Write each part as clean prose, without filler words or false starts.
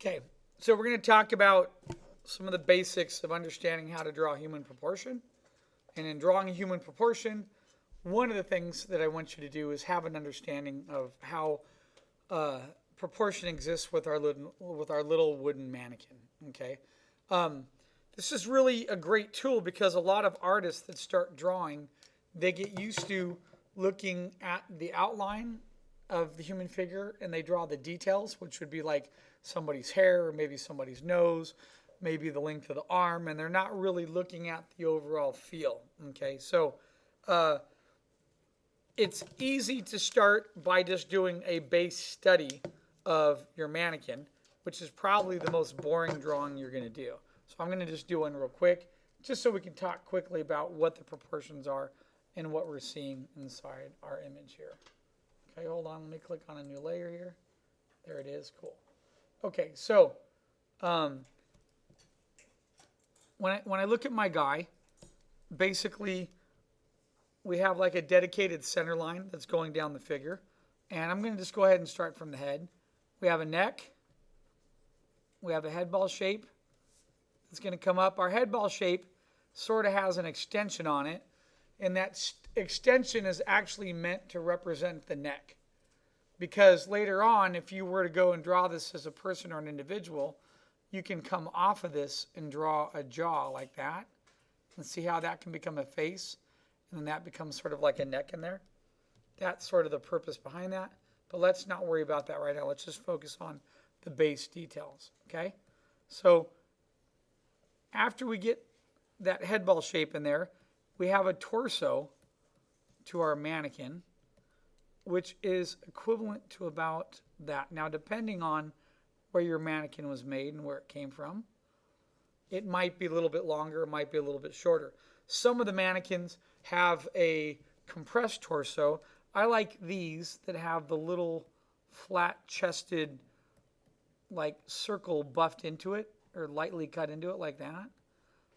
Okay, so we're going to talk about some of the basics of understanding how to draw human proportion. And in drawing a human proportion, one of the things that I want you to do is have an understanding of how proportion exists with our little wooden mannequin. Okay, this is really a great tool because a lot of artists that start drawing, they get used to looking at the outline of the human figure and they draw the details, which would be like somebody's hair or maybe somebody's nose, maybe the length of the arm, and they're not really looking at the overall feel. Okay, so it's easy to start by just doing a base study of your mannequin, which is probably the most boring drawing you're going to do. So I'm going to just do one real quick, just so we can talk quickly about what the proportions are and what we're seeing inside our image here. Okay, hold on. Let me click on a new layer here. There it is. Cool. Okay, so when I look at my guy, basically we have like a dedicated center line that's going down the figure. And I'm going to just go ahead and start from the head. We have a neck. We have a head ball shape. It's going to come up. Our head ball shape sort of has an extension on it. And that extension is actually meant to represent the neck. Because later on, if you were to go and draw this as a person or an individual, you can come off of this and draw a jaw like that. And see how that can become a face. And then that becomes sort of like a neck in there. That's sort of the purpose behind that. But let's not worry about that right now. Let's just focus on the base details. Okay? So after we get that head ball shape in there, we have a torso to our mannequin, which is equivalent to about that. Now, depending on where your mannequin was made and where it came from, it might be a little bit longer, it might be a little bit shorter. Some of the mannequins have a compressed torso. I like these that have the little flat-chested like circle buffed into it or lightly cut into it like that,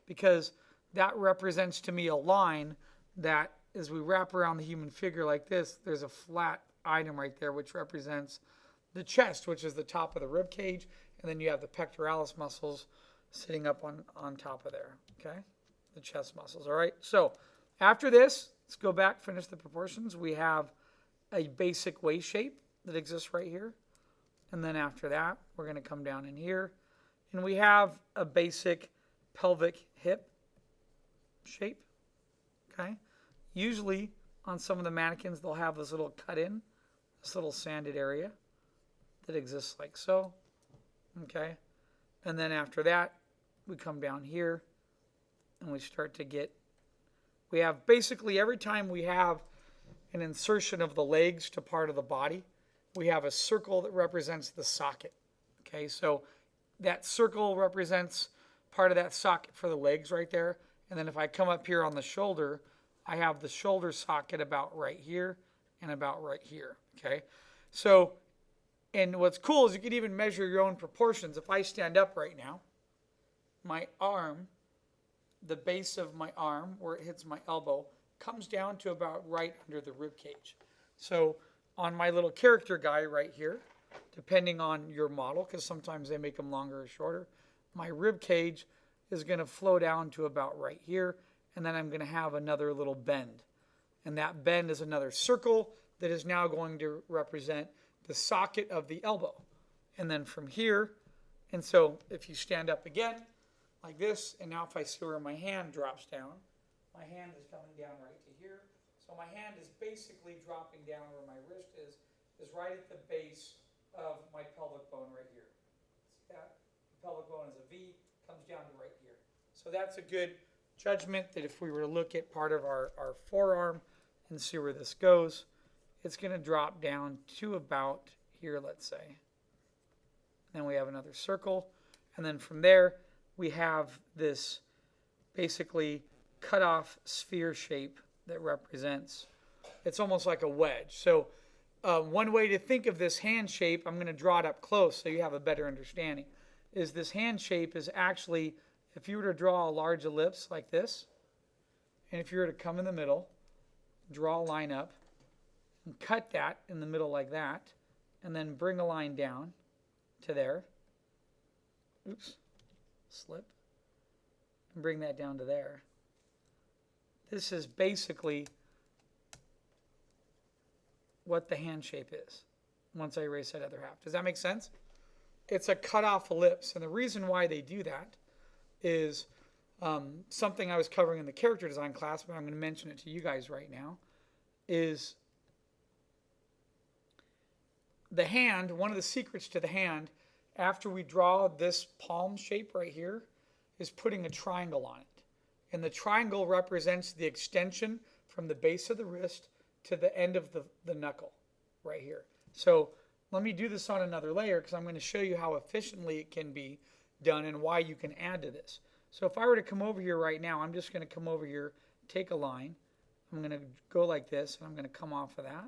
because that represents to me a line that as we wrap around the human figure like this, there's a flat item right there which represents the chest, which is the top of the rib cage, and then you have the pectoralis muscles sitting up on top of there, okay? The chest muscles, all right? So after this, let's go back, finish the proportions. We have a basic waist shape that exists right here. And then after that, we're going to come down in here. And we have a basic pelvic hip shape, okay? Usually on some of the mannequins, they'll have this little cut in, this little sanded area that exists like so, okay? And then after that, we come down here and we start to get, we have basically every time we have an insertion of the legs to part of the body, we have a circle that represents the socket, okay? So that circle represents part of that socket for the legs right there. And then if I come up here on the shoulder, I have the shoulder socket about right here and about right here, okay? So, and what's cool is you can even measure your own proportions. If I stand up right now, my arm, the base of my arm where it hits my elbow, comes down to about right under the rib cage. So on my little character guy right here, depending on your model, because sometimes they make them longer or shorter, my rib cage is going to flow down to about right here, and then I'm going to have another little bend. And that bend is another circle that is now going to represent the socket of the elbow. And then from here, and so if you stand up again, like this, and now if I see where my hand drops down, my hand is coming down right to here. So my hand is basically dropping down where my wrist is right at the base of my pelvic bone right here. See that? The pelvic bone is a V, comes down to right here. So that's a good judgment that if we were to look at part of our forearm and see where this goes, it's going to drop down to about here, let's say. Then we have another circle. And then from there, we have this basically cut off sphere shape that represents, it's almost like a wedge. So one way to think of this hand shape, I'm going to draw it up close so you have a better understanding, is this hand shape is actually, if you were to draw a large ellipse like this, and if you were to come in the middle, draw a line up, and cut that in the middle like that, and then bring a line down to there, oops, slip, and bring that down to there. This is basically what the hand shape is once I erase that other half. Does that make sense? It's a cut-off ellipse, and the reason why they do that is something I was covering in the character design class, but I'm going to mention it to you guys right now, is the hand, one of the secrets to the hand, after we draw this palm shape right here, is putting a triangle on it. And the triangle represents the extension from the base of the wrist to the end of the knuckle right here. So let me do this on another layer because I'm going to show you how efficiently it can be done and why you can add to this. So if I were to come over here right now, I'm just going to come over here, take a line. I'm going to go like this, and I'm going to come off of that.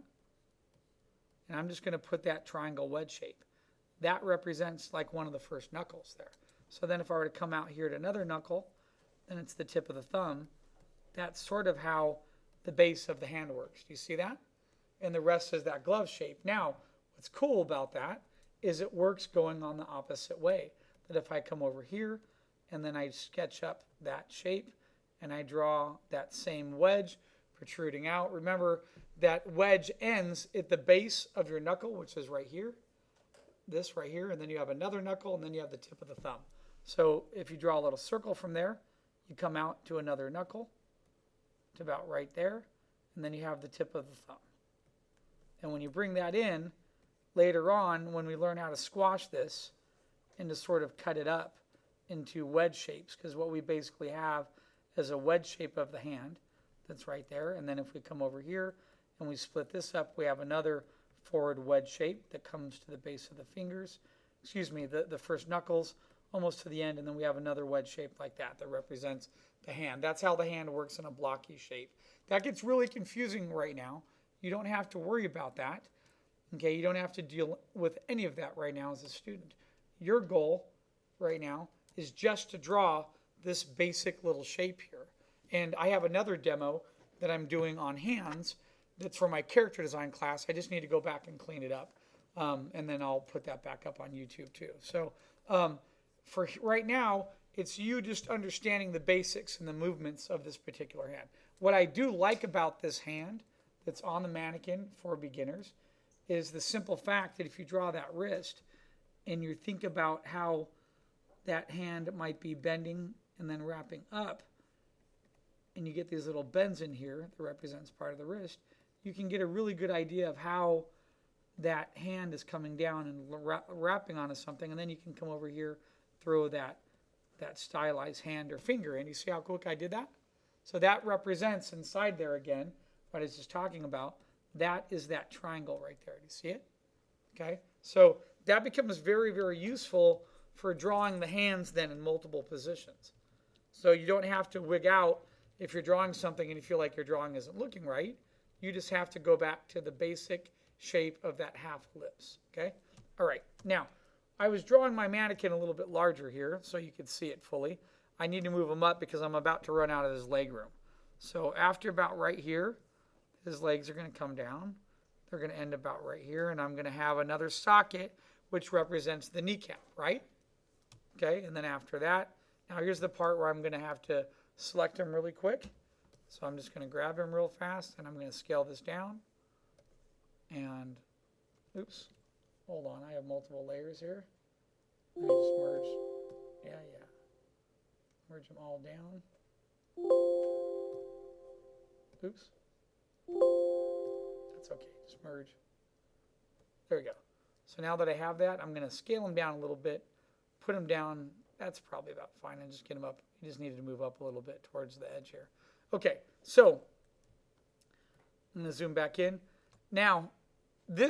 And I'm just going to put that triangle wedge shape. That represents like one of the first knuckles there. So then if I were to come out here to another knuckle, then it's the tip of the thumb. That's sort of how the base of the hand works. Do you see that? And the rest is that glove shape. Now, what's cool about that is it works going on the opposite way. That if I come over here and then I sketch up that shape and I draw that same wedge protruding out. Remember that wedge ends at the base of your knuckle, which is right here. This right here, and then you have another knuckle, and then you have the tip of the thumb. So if you draw a little circle from there, you come out to another knuckle to about right there, and then you have the tip of the thumb. And when you bring that in, later on, when we learn how to squash this and to sort of cut it up into wedge shapes, because what we basically have is a wedge shape of the hand that's right there. And then if we come over here and we split this up, we have another forward wedge shape that comes to the base of the fingers, the first knuckles almost to the end, and then we have another wedge shape like that that represents the hand. That's how the hand works in a blocky shape. That gets really confusing right now. You don't have to worry about that. Okay, you don't have to deal with any of that right now as a student. Your goal right now is just to draw this basic little shape here. And I have another demo that I'm doing on hands that's for my character design class. I just need to go back and clean it up. And then I'll put that back up on YouTube too. So for right now, it's you just understanding the basics and the movements of this particular hand. What I do like about this hand that's on the mannequin for beginners is the simple fact that if you draw that wrist and you think about how that hand might be bending and then wrapping up, and you get these little bends in here that represents part of the wrist, you can get a really good idea of how that hand is coming down and wrapping onto something, and then you can come over here, throw that stylized hand or finger in. You see how quick I did that? So that represents inside there again what I was just talking about. That is that triangle right there. Do you see it? Okay, so that becomes very, very useful for drawing the hands then in multiple positions. So you don't have to wig out if you're drawing something and you feel like your drawing isn't looking right. You just have to go back to the basic shape of that half ellipse. Okay? All right. Now, I was drawing my mannequin a little bit larger here so you could see it fully. I need to move him up because I'm about to run out of his leg room. So after about right here, his legs are going to come down. They're going to end about right here, and I'm going to have another socket which represents the kneecap, right? Okay, and then after that, now here's the part where I'm going to have to select him really quick. So I'm just going to grab him real fast, and I'm going to scale this down. And, oops, hold on, I have multiple layers here. Let me just merge, merge them all down. Oops. That's okay, just merge. There we go. So now that I have that, I'm going to scale him down a little bit, put him down. That's probably about fine, and just get him up. You just needed to move up a little bit towards the edge here. Okay, so I'm going to zoom back in. Now, I'm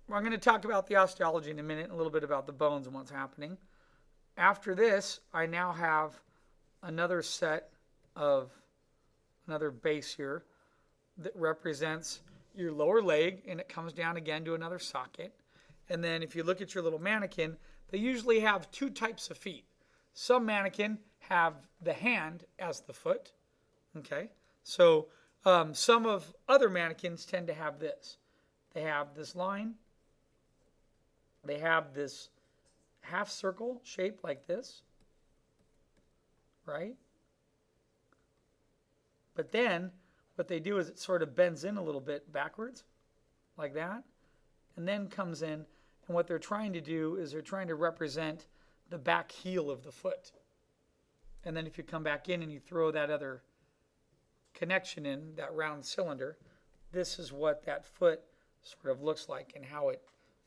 going to talk about the osteology in a minute, and a little bit about the bones and what's happening. After this, I now have another base here that represents your lower leg, and it comes down again to another socket. And then if you look at your little mannequin, they usually have two types of feet. Some mannequin have the hand as the foot. Okay, so some of other mannequins tend to have this. They have this line. They have this half circle shape like this, right? But then what they do is it sort of bends in a little bit backwards like that, and then comes in, and what they're trying to do is they're trying to represent the back heel of the foot. And then if you come back in and you throw that other connection in, that round cylinder, this is what that foot sort of looks like and how it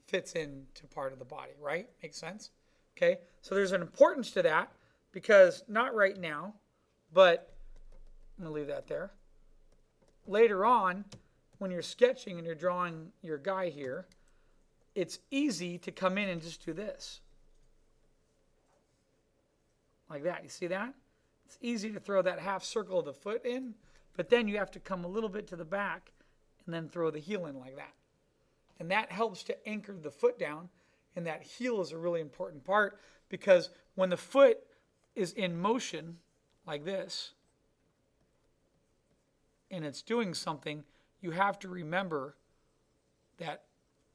fits into part of the body, right? Makes sense? Okay, so there's an importance to that because not right now, but I'm going to leave that there. Later on, when you're sketching and you're drawing your guy here, it's easy to come in and just do this. Like that. You see that? It's easy to throw that half circle of the foot in, but then you have to come a little bit to the back and then throw the heel in like that. And that helps to anchor the foot down, and that heel is a really important part because when the foot is in motion like this and it's doing something, you have to remember that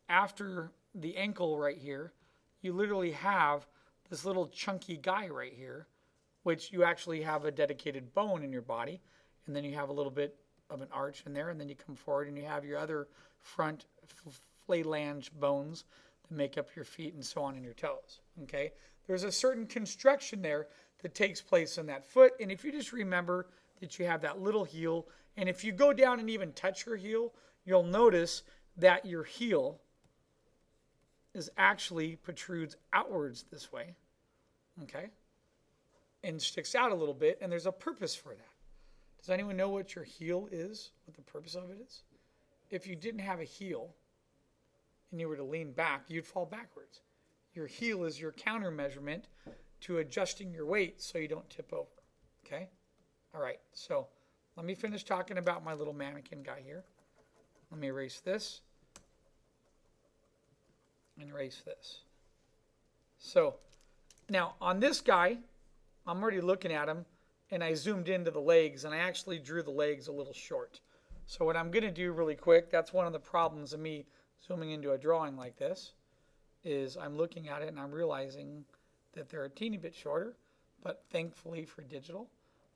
after the ankle right here, you literally have this little chunky guy right here, which you actually have a dedicated bone in your body, and then you have a little bit of an arch in there, and then you come forward and you have your other front phalange bones that make up your feet and so on in your toes. Okay, there's a certain construction there that takes place in that foot, and if you just remember that you have that little heel, and if you go down and even touch your heel, you'll notice that your heel is actually protrudes outwards this way, okay, and sticks out a little bit, and there's a purpose for that. Does anyone know what your heel is, what the purpose of it is? If you didn't have a heel and you were to lean back, you'd fall backwards. Your heel is your counter measurement to adjusting your weight so you don't tip over, okay? All right, so let me finish talking about my little mannequin guy here. Let me erase this and erase this. So now on this guy, I'm already looking at him, and I zoomed into the legs, and I actually drew the legs a little short. So what I'm going to do really quick, that's one of the problems of me zooming into a drawing like this, is I'm looking at it and I'm realizing that they're a teeny bit shorter, but thankfully for digital,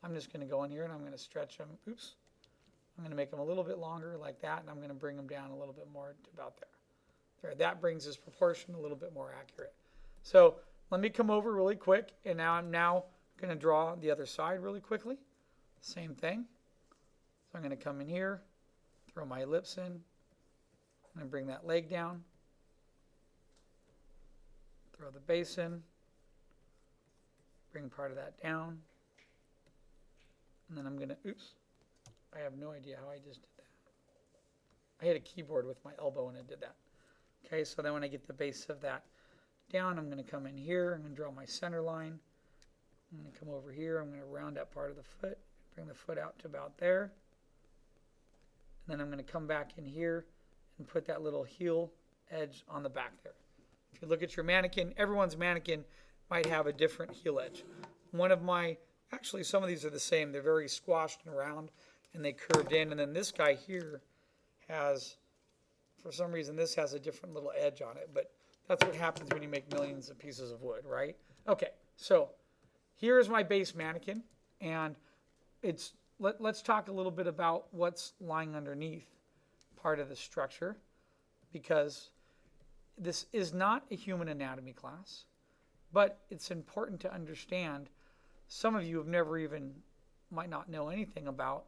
I'm just going to go in here and I'm going to stretch them. Oops. I'm going to make them a little bit longer like that, and I'm going to bring them down a little bit more to about there. There, that brings this proportion a little bit more accurate. So let me come over really quick, and now I'm going to draw the other side really quickly. Same thing. So I'm going to come in here, throw my ellipse in. I'm going to bring that leg down. Throw the base in. Bring part of that down. And then I'm going to, oops, I have no idea how I just did that. I hit a keyboard with my elbow and it did that. Okay, so then when I get the base of that down, I'm going to come in here. I'm going to draw my center line. I'm going to come over here. I'm going to round up part of the foot, bring the foot out to about there. And then I'm going to come back in here and put that little heel edge on the back there. If you look at your mannequin, everyone's mannequin might have a different heel edge. One of my, actually some of these are the same. They're very squashed and round and they curved in. And then this guy here has, for some reason, this has a different little edge on it. But that's what happens when you make millions of pieces of wood, right? Okay, so here's my base mannequin, and it's let's talk a little bit about what's lying underneath part of the structure, because this is not a human anatomy class, but it's important to understand. Some of you have never even, might not know anything about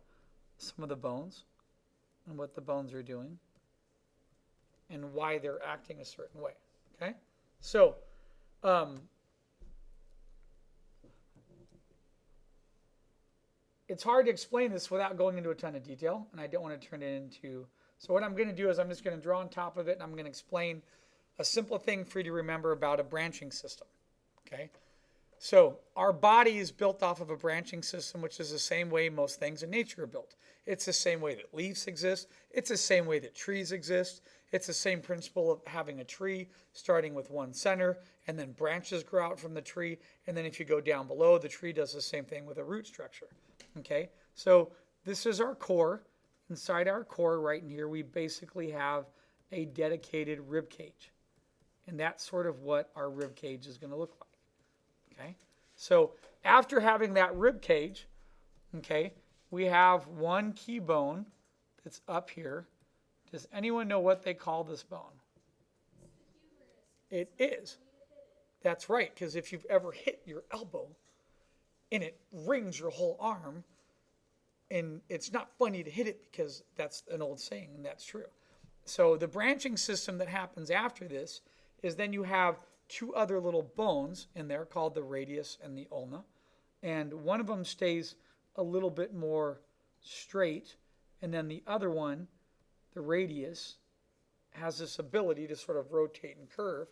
some of the bones and what the bones are doing and why they're acting a certain way, okay? So, it's hard to explain this without going into a ton of detail, and I don't want to turn it into... So what I'm going to do is I'm just going to draw on top of it, and I'm going to explain a simple thing for you to remember about a branching system, okay? So our body is built off of a branching system, which is the same way most things in nature are built. It's the same way that leaves exist. It's the same way that trees exist. It's the same principle of having a tree starting with one center, and then branches grow out from the tree, and then if you go down below, the tree does the same thing with a root structure. Okay, so this is our core. Inside our core right in here, we basically have a dedicated rib cage. And that's sort of what our rib cage is going to look like. Okay? So after having that rib cage, okay, we have one key bone that's up here. Does anyone know what they call this bone? It is. That's right, because if you've ever hit your elbow and it rings your whole arm, and it's not funny to hit it because that's an old saying, and that's true. So the branching system that happens after this is then you have two other little bones in there called the radius and the ulna. And one of them stays a little bit more straight, and then the other one, the radius, has this ability to sort of rotate and curve,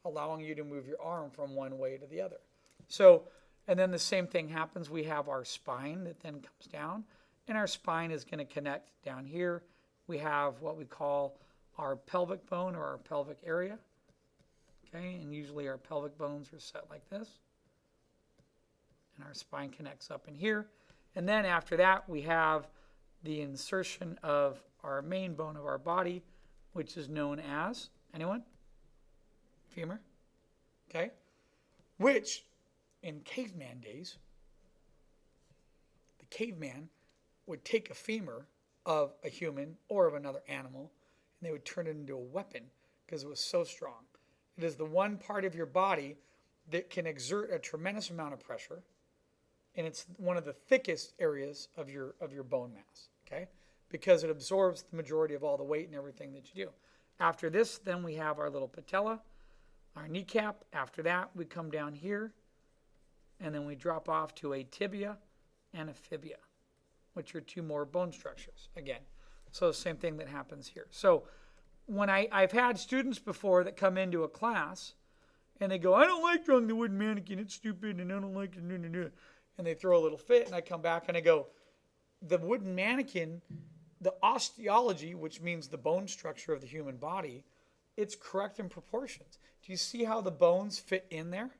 allowing you to move your arm from one way to the other. So, and then the same thing happens. We have our spine that then comes down, and our spine is going to connect down here. We have what we call our pelvic bone or our pelvic area. Okay, and usually our pelvic bones are set like this. And our spine connects up in here. And then after that, we have the insertion of our main bone of our body, which is known as, anyone? Femur. Okay. Which, in caveman days, the caveman would take a femur of a human or of another animal, and they would turn it into a weapon because it was so strong. It is the one part of your body that can exert a tremendous amount of pressure, and it's one of the thickest areas of your bone mass, okay? Because it absorbs the majority of all the weight and everything that you do. After this, then we have our little patella, our kneecap. After that, we come down here, and then we drop off to a tibia and a fibia, which are two more bone structures, again. So the same thing that happens here. So when I've had students before that come into a class, and they go, I don't like drawing the wooden mannequin, it's stupid, and I don't like it, and they throw a little fit, and I come back and I go, the wooden mannequin, the osteology, which means the bone structure of the human body, it's correct in proportions. Do you see how the bones fit in there?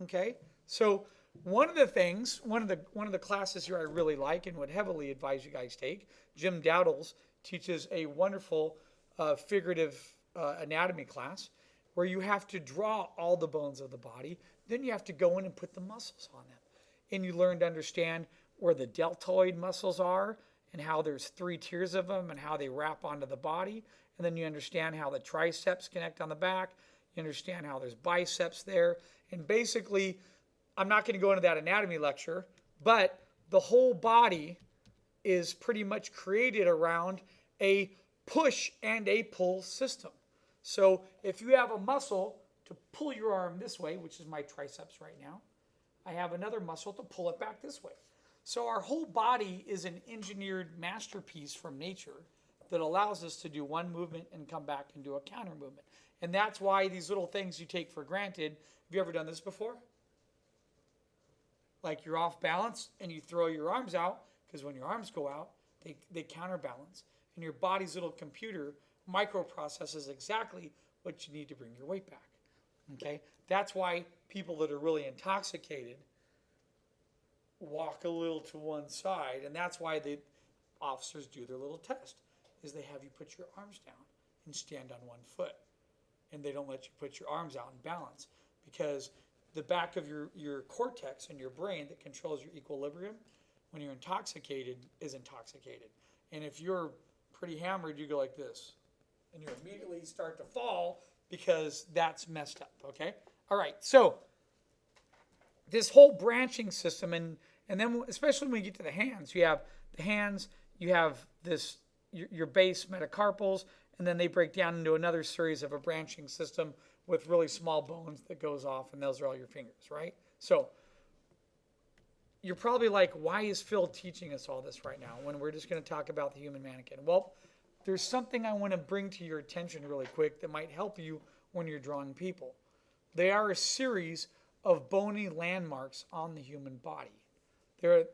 Okay? So one of the things, one of the classes here I really like and would heavily advise you guys take, Jim Dowdles teaches a wonderful figurative anatomy class where you have to draw all the bones of the body. Then you have to go in and put the muscles on them. And you learn to understand where the deltoid muscles are and how there's 3 tiers of them and how they wrap onto the body. And then you understand how the triceps connect on the back. You understand how there's biceps there. And basically, I'm not going to go into that anatomy lecture, but the whole body is pretty much created around a push and a pull system. So if you have a muscle to pull your arm this way, which is my triceps right now, I have another muscle to pull it back this way. So our whole body is an engineered masterpiece from nature that allows us to do one movement and come back and do a counter movement. And that's why these little things you take for granted. Have you ever done this before? Like you're off balance and you throw your arms out, because when your arms go out, they counterbalance. And your body's little computer microprocesses exactly what you need to bring your weight back. Okay? That's why people that are really intoxicated walk a little to one side, and that's why the officers do their little test, is they have you put your arms down and stand on one foot. And they don't let you put your arms out and balance, because the back of your cortex in your brain that controls your equilibrium when you're intoxicated is intoxicated. And if you're pretty hammered, you go like this. And you immediately start to fall because that's messed up, okay? All right, so this whole branching system, and then especially when you get to the hands, you have the hands, you have this, your base metacarpals, and then they break down into another series of a branching system with really small bones that goes off, and those are all your fingers, right? So you're probably like, why is Phil teaching us all this right now when we're just going to talk about the human mannequin? Well, there's something I want to bring to your attention really quick that might help you when you're drawing people. They are a series of bony landmarks on the human body,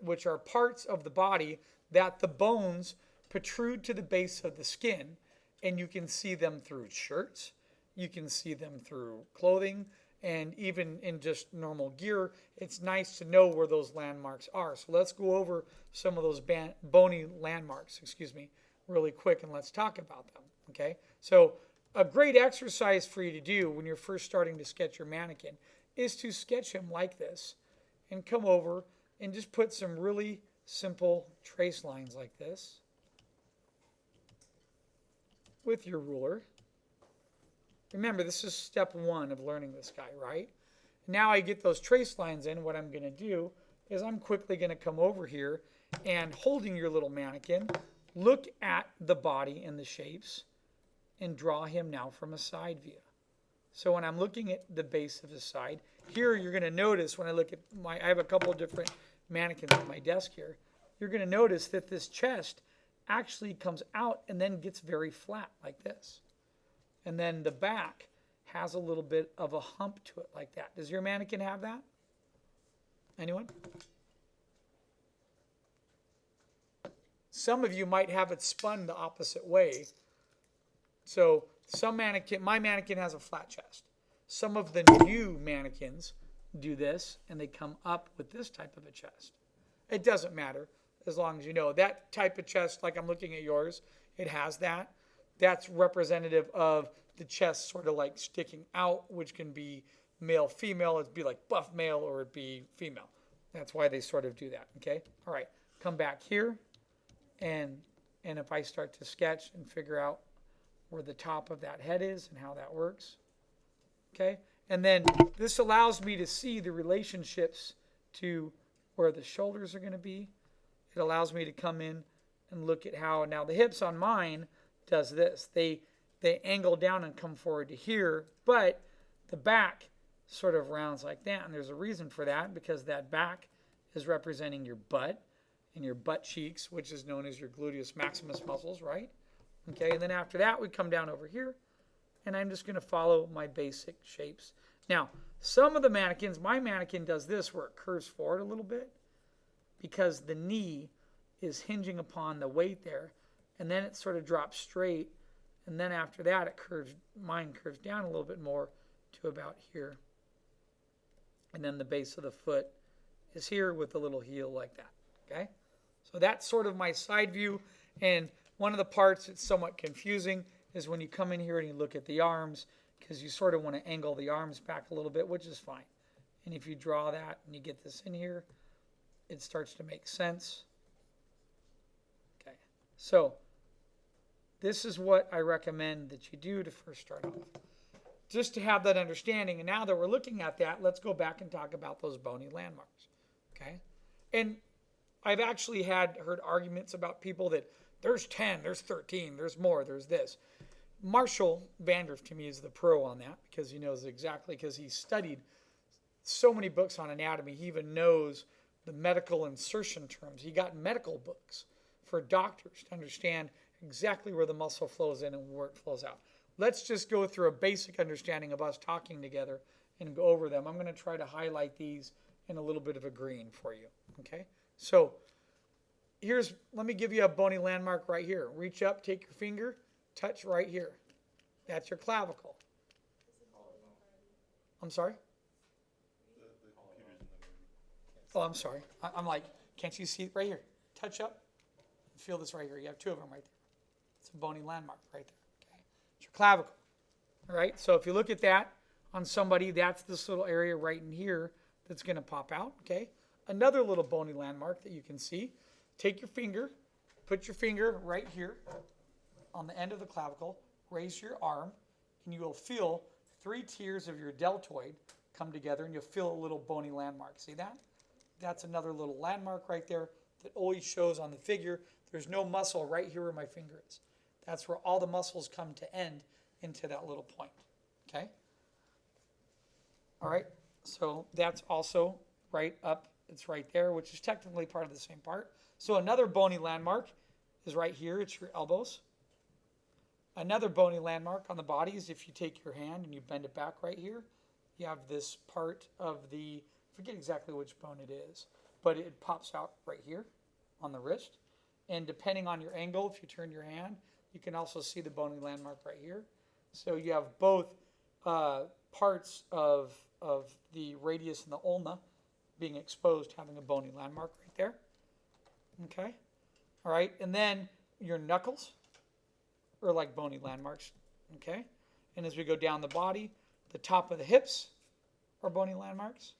which are parts of the body that the bones protrude to the base of the skin, and you can see them through shirts, you can see them through clothing, and even in just normal gear. It's nice to know where those landmarks are. So let's go over some of those bony landmarks, really quick, and let's talk about them, okay? So a great exercise for you to do when you're first starting to sketch your mannequin is to sketch him like this and come over and just put some really simple trace lines like this with your ruler. Remember, this is step one of learning this guy, right? Now I get those trace lines in, what I'm going to do is I'm quickly going to come over here and holding your little mannequin, look at the body and the shapes and draw him now from a side view. So when I'm looking at the base of his side, here you're going to notice when I look at I have a couple of different mannequins on my desk here. You're going to notice that this chest actually comes out and then gets very flat like this. And then the back has a little bit of a hump to it like that. Does your mannequin have that? Anyone? Some of you might have it spun the opposite way. So my mannequin has a flat chest. Some of the new mannequins do this and they come up with this type of a chest. It doesn't matter as long as you know. That type of chest, like I'm looking at yours, it has that. That's representative of the chest sort of like sticking out, which can be male, female. It'd be like buff male or it'd be female. That's why they sort of do that, okay? All right, come back here. And if I start to sketch and figure out where the top of that head is and how that works, okay? And then this allows me to see the relationships to where the shoulders are going to be. It allows me to come in and look at how, now the hips on mine does this. They angle down and come forward to here, but the back sort of rounds like that. And there's a reason for that, because that back is representing your butt and your butt cheeks, which is known as your gluteus maximus muscles, right? Okay, and then after that, we come down over here, and I'm just going to follow my basic shapes. Now, some of the mannequins, my mannequin does this where it curves forward a little bit because the knee is hinging upon the weight there, and then it sort of drops straight, and then after that, mine curves down a little bit more to about here. And then the base of the foot is here with a little heel like that, okay? So that's sort of my side view, and one of the parts that's somewhat confusing is when you come in here and you look at the arms, because you sort of want to angle the arms back a little bit, which is fine. And if you draw that and you get this in here, it starts to make sense. Okay, so this is what I recommend that you do to first start off, just to have that understanding. And now that we're looking at that, let's go back and talk about those bony landmarks. Okay, and I've actually heard arguments about people that there's 10, there's 13, there's more, there's this. Marshall Vandriff, to me, is the pro on that, because he knows exactly, because he studied so many books on anatomy. He even knows the medical insertion terms. He got medical books for doctors to understand exactly where the muscle flows in and where it flows out. Let's just go through a basic understanding of us talking together and go over them. I'm going to try to highlight these in a little bit of a green for you. Okay, so let me give you a bony landmark right here. Reach up, take your finger, touch right here. That's your clavicle. I'm sorry? Oh, I'm sorry. I'm like, can't you see it right here? Touch up. Feel this right here. You have two of them right there. It's a bony landmark right there. Okay, it's your clavicle. All right, so if you look at that on somebody, that's this little area right in here that's going to pop out. Okay, another little bony landmark that you can see. Take your finger, put your finger right here on the end of the clavicle, raise your arm, and you will feel 3 tiers of your deltoid come together, and you'll feel a little bony landmark. See that? That's another little landmark right there that always shows on the figure. There's no muscle right here where my finger is. That's where all the muscles come to end into that little point. Okay? All right, so that's also right up. It's right there, which is technically part of the same part. So another bony landmark is right here. It's your elbows. Another bony landmark on the body is if you take your hand and you bend it back right here, you have this part of I forget exactly which bone it is, but it pops out right here on the wrist. And depending on your angle, if you turn your hand, you can also see the bony landmark right here. So you have both parts of the radius and the ulna being exposed, having a bony landmark right there. Okay, all right, and then your knuckles are like bony landmarks. Okay, And as we go down the body, the top of the hips are bony landmarks.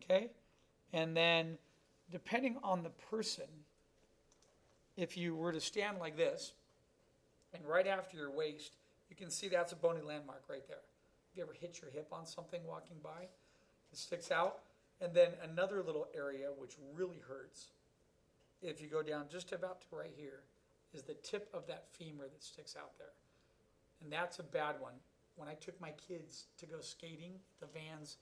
Okay? And then depending on the person, if you were to stand like this, and right after your waist, you can see that's a bony landmark right there. Have you ever hit your hip on something walking by? It sticks out. And then another little area which really hurts, if you go down just about to right here, is the tip of that femur that sticks out there. And that's a bad one. When I took my kids to go skating, the Vans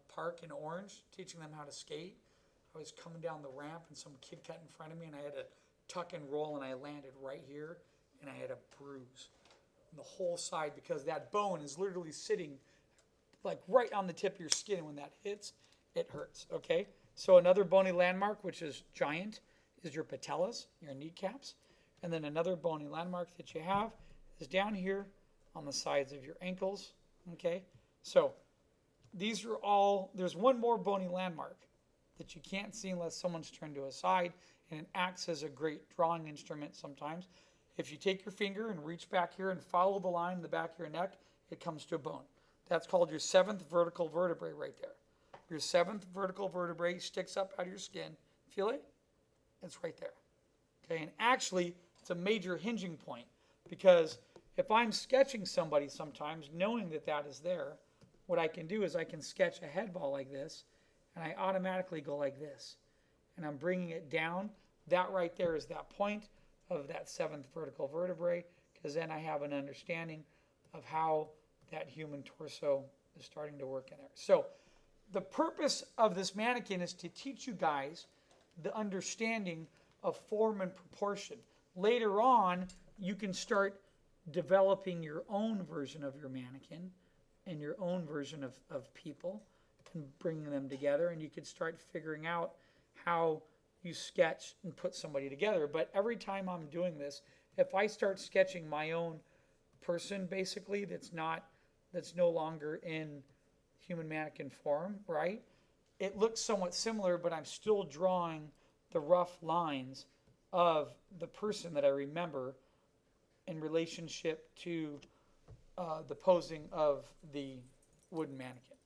park in Orange, teaching them how to skate, I was coming down the ramp and some kid cut in front of me and I had to tuck and roll and I landed right here and I had a bruise on the whole side because that bone is literally sitting like right on the tip of your skin. When that hits, it hurts, okay? So another bony landmark, which is giant, is your patellas, your kneecaps. And then another bony landmark that you have is down here on the sides of your ankles, okay? So these are all, there's one more bony landmark that you can't see unless someone's turned to a side, and it acts as a great drawing instrument sometimes. If you take your finger and reach back here and follow the line in the back of your neck, it comes to a bone. That's called your 7th vertical vertebrae right there. Your 7th vertical vertebrae sticks up out of your skin. Feel it? It's right there. Okay, and actually, it's a major hinging point because if I'm sketching somebody sometimes, knowing that that is there, what I can do is I can sketch a head ball like this, and I automatically go like this. And I'm bringing it down. That right there is that point of that 7th vertical vertebrae, because then I have an understanding of how that human torso is starting to work in there. So the purpose of this mannequin is to teach you guys the understanding of form and proportion. Later on, you can start developing your own version of your mannequin and your own version of people and bringing them together, and you could start figuring out how you sketch and put somebody together. But every time I'm doing this, if I start sketching my own person, basically, that's no longer in human mannequin form, right? It looks somewhat similar, but I'm still drawing the rough lines of the person that I remember in relationship to the posing of the wooden mannequin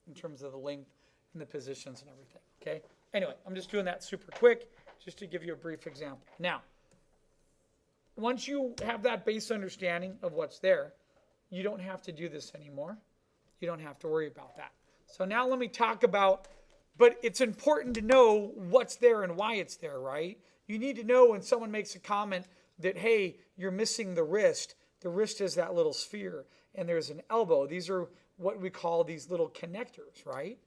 in terms of the length and the positions and everything, okay? Anyway, I'm just doing that super quick just to give you a brief example. Now, once you have that base understanding of what's there, you don't have to do this anymore. You don't have to worry about that. So now let me talk about, but it's important to know what's there and why it's there, right? You need to know when someone makes a comment that, hey, you're missing the wrist. The wrist is that little sphere, and there's an elbow. These are what we call these little connectors, right?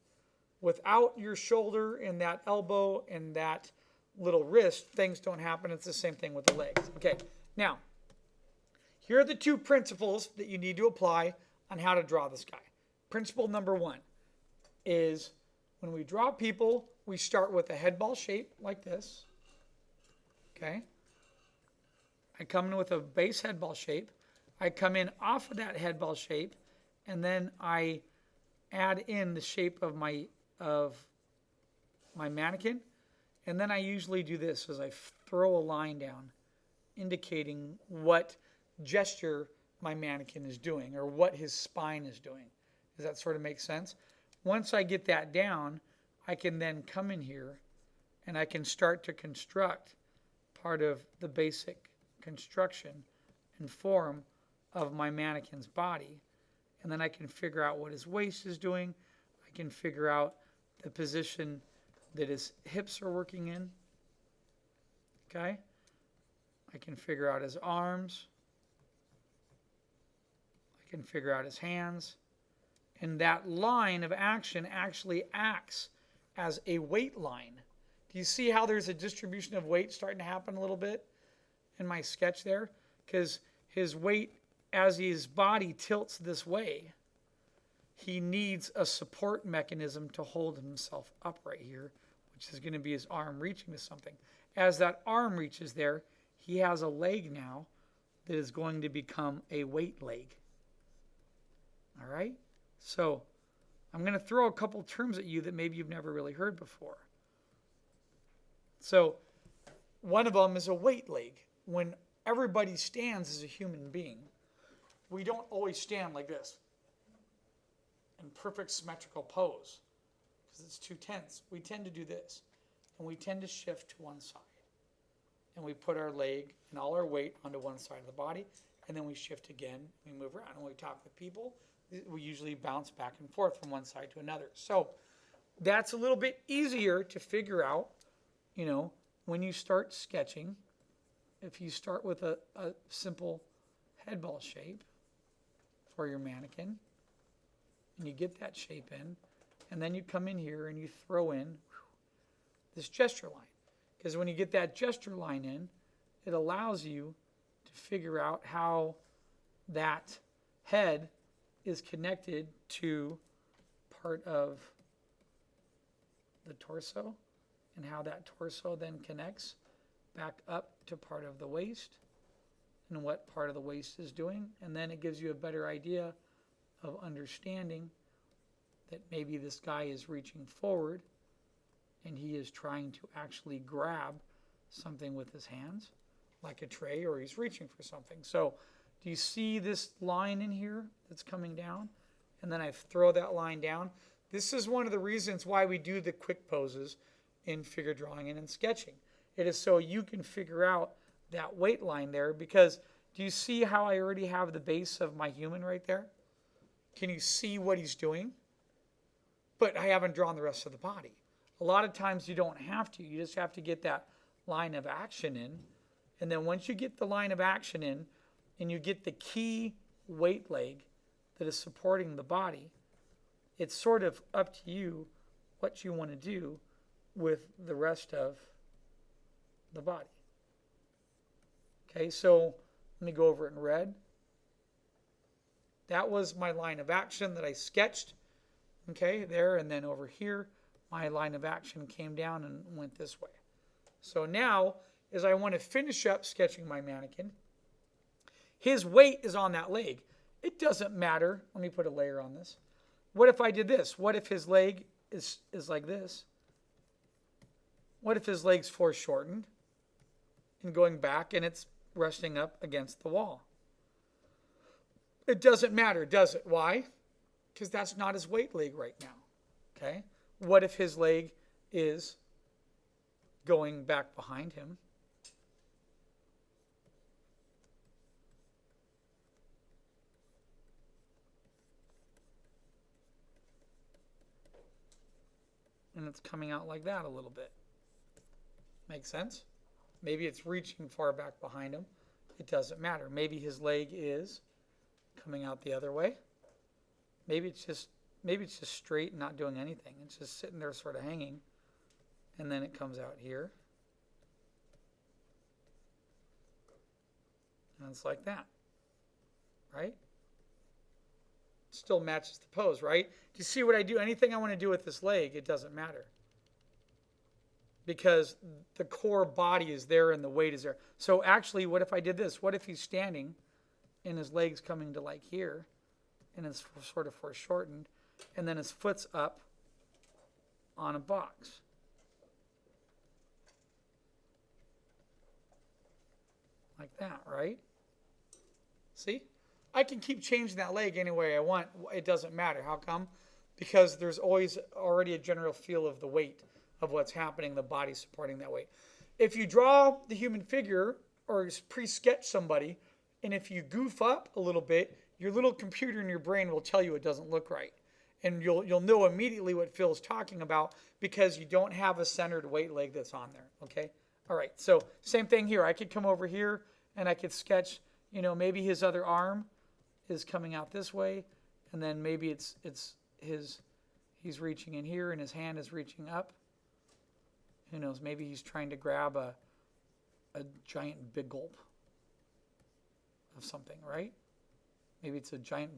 Without your shoulder and that elbow and that little wrist, things don't happen. It's the same thing with the legs. Okay, now, here are the two principles that you need to apply on how to draw this guy. Principle number one is when we draw people, we start with a head ball shape like this. Okay? I come in with a base head ball shape. I come in off of that head ball shape, and then I add in the shape of my mannequin. And then I usually do this as I throw a line down indicating what gesture my mannequin is doing or what his spine is doing. Does that sort of make sense? Once I get that down, I can then come in here and I can start to construct part of the basic construction and form of my mannequin's body. And then I can figure out what his waist is doing. I can figure out the position that his hips are working in. Okay? I can figure out his arms. I can figure out his hands. And that line of action actually acts as a weight line. Do you see how there's a distribution of weight starting to happen a little bit in my sketch there? Because his weight, as his body tilts this way, he needs a support mechanism to hold himself up right here, which is going to be his arm reaching to something. As that arm reaches there, he has a leg now that is going to become a weight leg. All right? So I'm going to throw a couple terms at you that maybe you've never really heard before. So one of them is a weight leg. When everybody stands as a human being, we don't always stand like this in perfect symmetrical pose because it's too tense. We tend to do this, and we tend to shift to one side. And we put our leg and all our weight onto one side of the body, and then we shift again, we move around. And when we talk with people, we usually bounce back and forth from one side to another. So that's a little bit easier to figure out, you know, when you start sketching. If you start with a simple head ball shape for your mannequin, and you get that shape in, and then you come in here and you throw in this gesture line. Because when you get that gesture line in, it allows you to figure out how that head is connected to part of the torso, and how that torso then connects back up to part of the waist, and what part of the waist is doing. And then it gives you a better idea of understanding that maybe this guy is reaching forward and he is trying to actually grab something with his hands, like a tray, or he's reaching for something. So do you see this line in here that's coming down? And then I throw that line down. This is one of the reasons why we do the quick poses in figure drawing and in sketching. It is so you can figure out that weight line there, because do you see how I already have the base of my human right there? Can you see what he's doing? But I haven't drawn the rest of the body. A lot of times you don't have to. You just have to get that line of action in. And then once you get the line of action in and you get the key weight leg that is supporting the body, it's sort of up to you what you want to do with the rest of the body. Okay, so let me go over it in red. That was my line of action that I sketched. Okay, there, and then over here, my line of action came down and went this way. So now, as I want to finish up sketching my mannequin, his weight is on that leg. It doesn't matter. Let me put a layer on this. What if I did this? What if his leg is like this? What if his leg's foreshortened and going back and it's resting up against the wall? It doesn't matter, does it? Why? Because that's not his weight leg right now. Okay? What if his leg is going back behind him? And it's coming out like that a little bit. Make sense? Maybe it's reaching far back behind him. It doesn't matter. Maybe his leg is coming out the other way. Maybe it's just straight and not doing anything. It's just sitting there sort of hanging. And then it comes out here. And it's like that. Right? Still matches the pose, right? Do you see what I do? Anything I want to do with this leg, it doesn't matter. Because the core body is there and the weight is there. So actually, what if I did this? What if he's standing and his leg's coming to like here and it's sort of foreshortened, and then his foot's up on a box? Like that, right? See? I can keep changing that leg any way I want. It doesn't matter. How come? Because there's always already a general feel of the weight of what's happening, the body supporting that weight. If you draw the human figure or pre-sketch somebody, and if you goof up a little bit, your little computer in your brain will tell you it doesn't look right. And you'll know immediately what Phil's talking about, because you don't have a centered weight leg that's on there, okay? All right, so same thing here. I could come over here and I could sketch, maybe his other arm is coming out this way, and then maybe he's reaching in here and his hand is reaching up. Who knows? Maybe he's trying to grab a giant big gulp of something, right? Maybe it's a giant,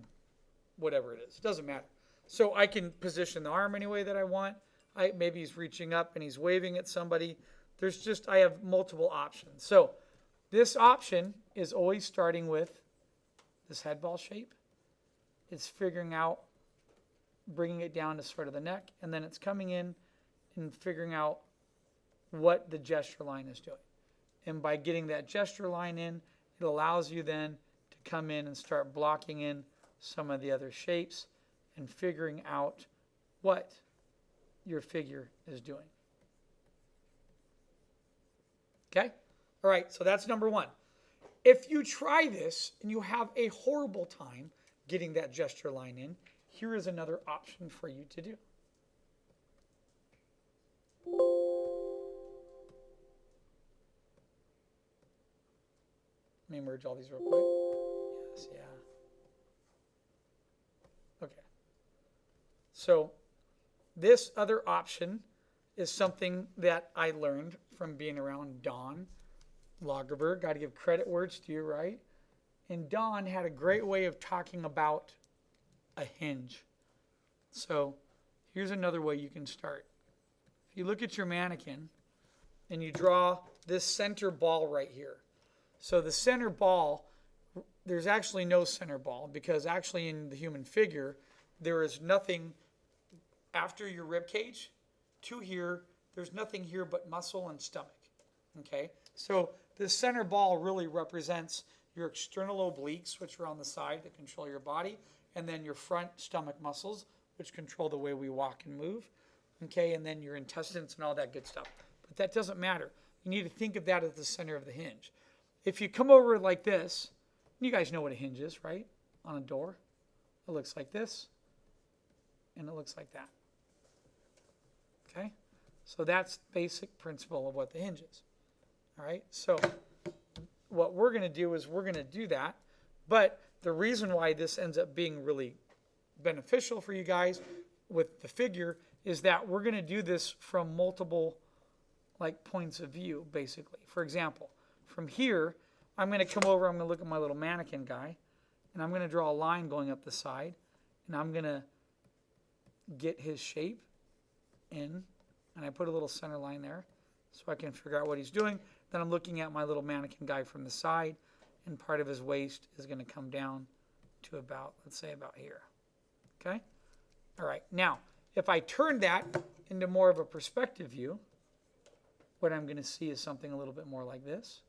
whatever it is. It doesn't matter. So I can position the arm any way that I want. Maybe he's reaching up and he's waving at somebody. I have multiple options. So this option is always starting with this head ball shape. It's figuring out, bringing it down to sort of the neck, and then it's coming in and figuring out what the gesture line is doing. And by getting that gesture line in, it allows you then to come in and start blocking in some of the other shapes and figuring out what your figure is doing. Okay? All right, so that's number one. If you try this and you have a horrible time getting that gesture line in, here is another option for you to do. Let me merge all these real quick. Yes, yeah. Okay. So this other option is something that I learned from being around Don Lagerberg. Got to give credit where it's due, right? And Don had a great way of talking about a hinge. So here's another way you can start. If you look at your mannequin and you draw this center ball right here. So the center ball, there's actually no center ball because actually in the human figure, there is nothing after your rib cage to here. There's nothing here but muscle and stomach. Okay, so the center ball really represents your external obliques, which are on the side that control your body, and then your front stomach muscles, which control the way we walk and move. Okay, and then your intestines and all that good stuff. But that doesn't matter. You need to think of that as the center of the hinge. If you come over like this, you guys know what a hinge is, right? On a door. It looks like this, and it looks like that. Okay? So that's the basic principle of what the hinge is. All right? So what we're going to do is we're going to do that. But the reason why this ends up being really beneficial for you guys with the figure is that we're going to do this from multiple points of view, basically. For example, from here, I'm going to come over, I'm going to look at my little mannequin guy, and I'm going to draw a line going up the side, and I'm going to get his shape in, and I put a little center line there so I can figure out what he's doing. Then I'm looking at my little mannequin guy from the side, and part of his waist is going to come down to about, let's say about here. Okay? All right. Now, if I turn that into more of a perspective view, what I'm going to see is something a little bit more like this.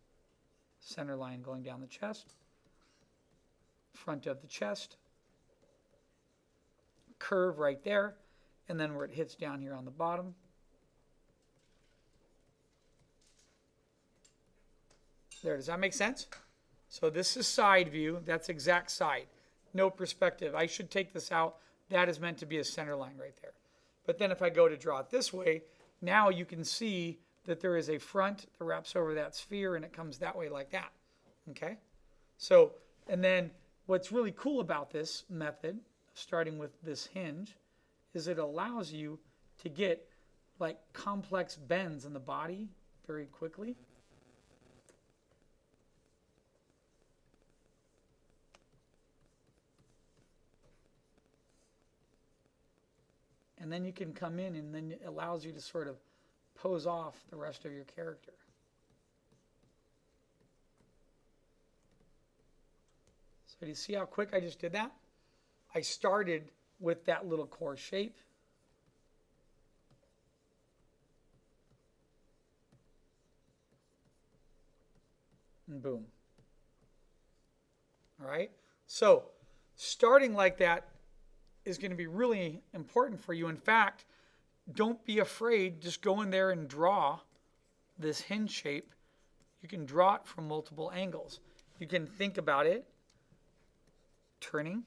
Center line going down the chest, front of the chest, curve right there, and then where it hits down here on the bottom. There, does that make sense? So this is side view, that's exact side. No perspective. I should take this out. That is meant to be a center line right there. But then if I go to draw it this way, now you can see that there is a front that wraps over that sphere and it comes that way like that. Okay? So, and then what's really cool about this method, starting with this hinge, is it allows you to get complex bends in the body very quickly. And then you can come in and then it allows you to sort of pose off the rest of your character. So do you see how quick I just did that? I started with that little core shape. And boom. All right? So starting like that is going to be really important for you. In fact, don't be afraid. Just go in there and draw this hinge shape. You can draw it from multiple angles. You can think about it turning.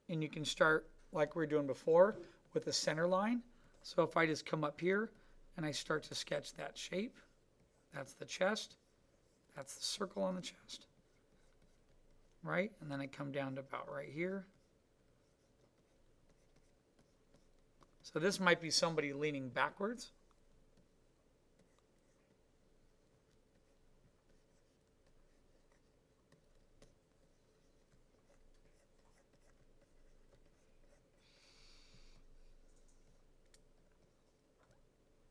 And you can start like we were doing before with a center line. So if I just come up here and I start to sketch that shape, that's the chest. That's the circle on the chest. Right? And then I come down to about right here. So this might be somebody leaning backwards.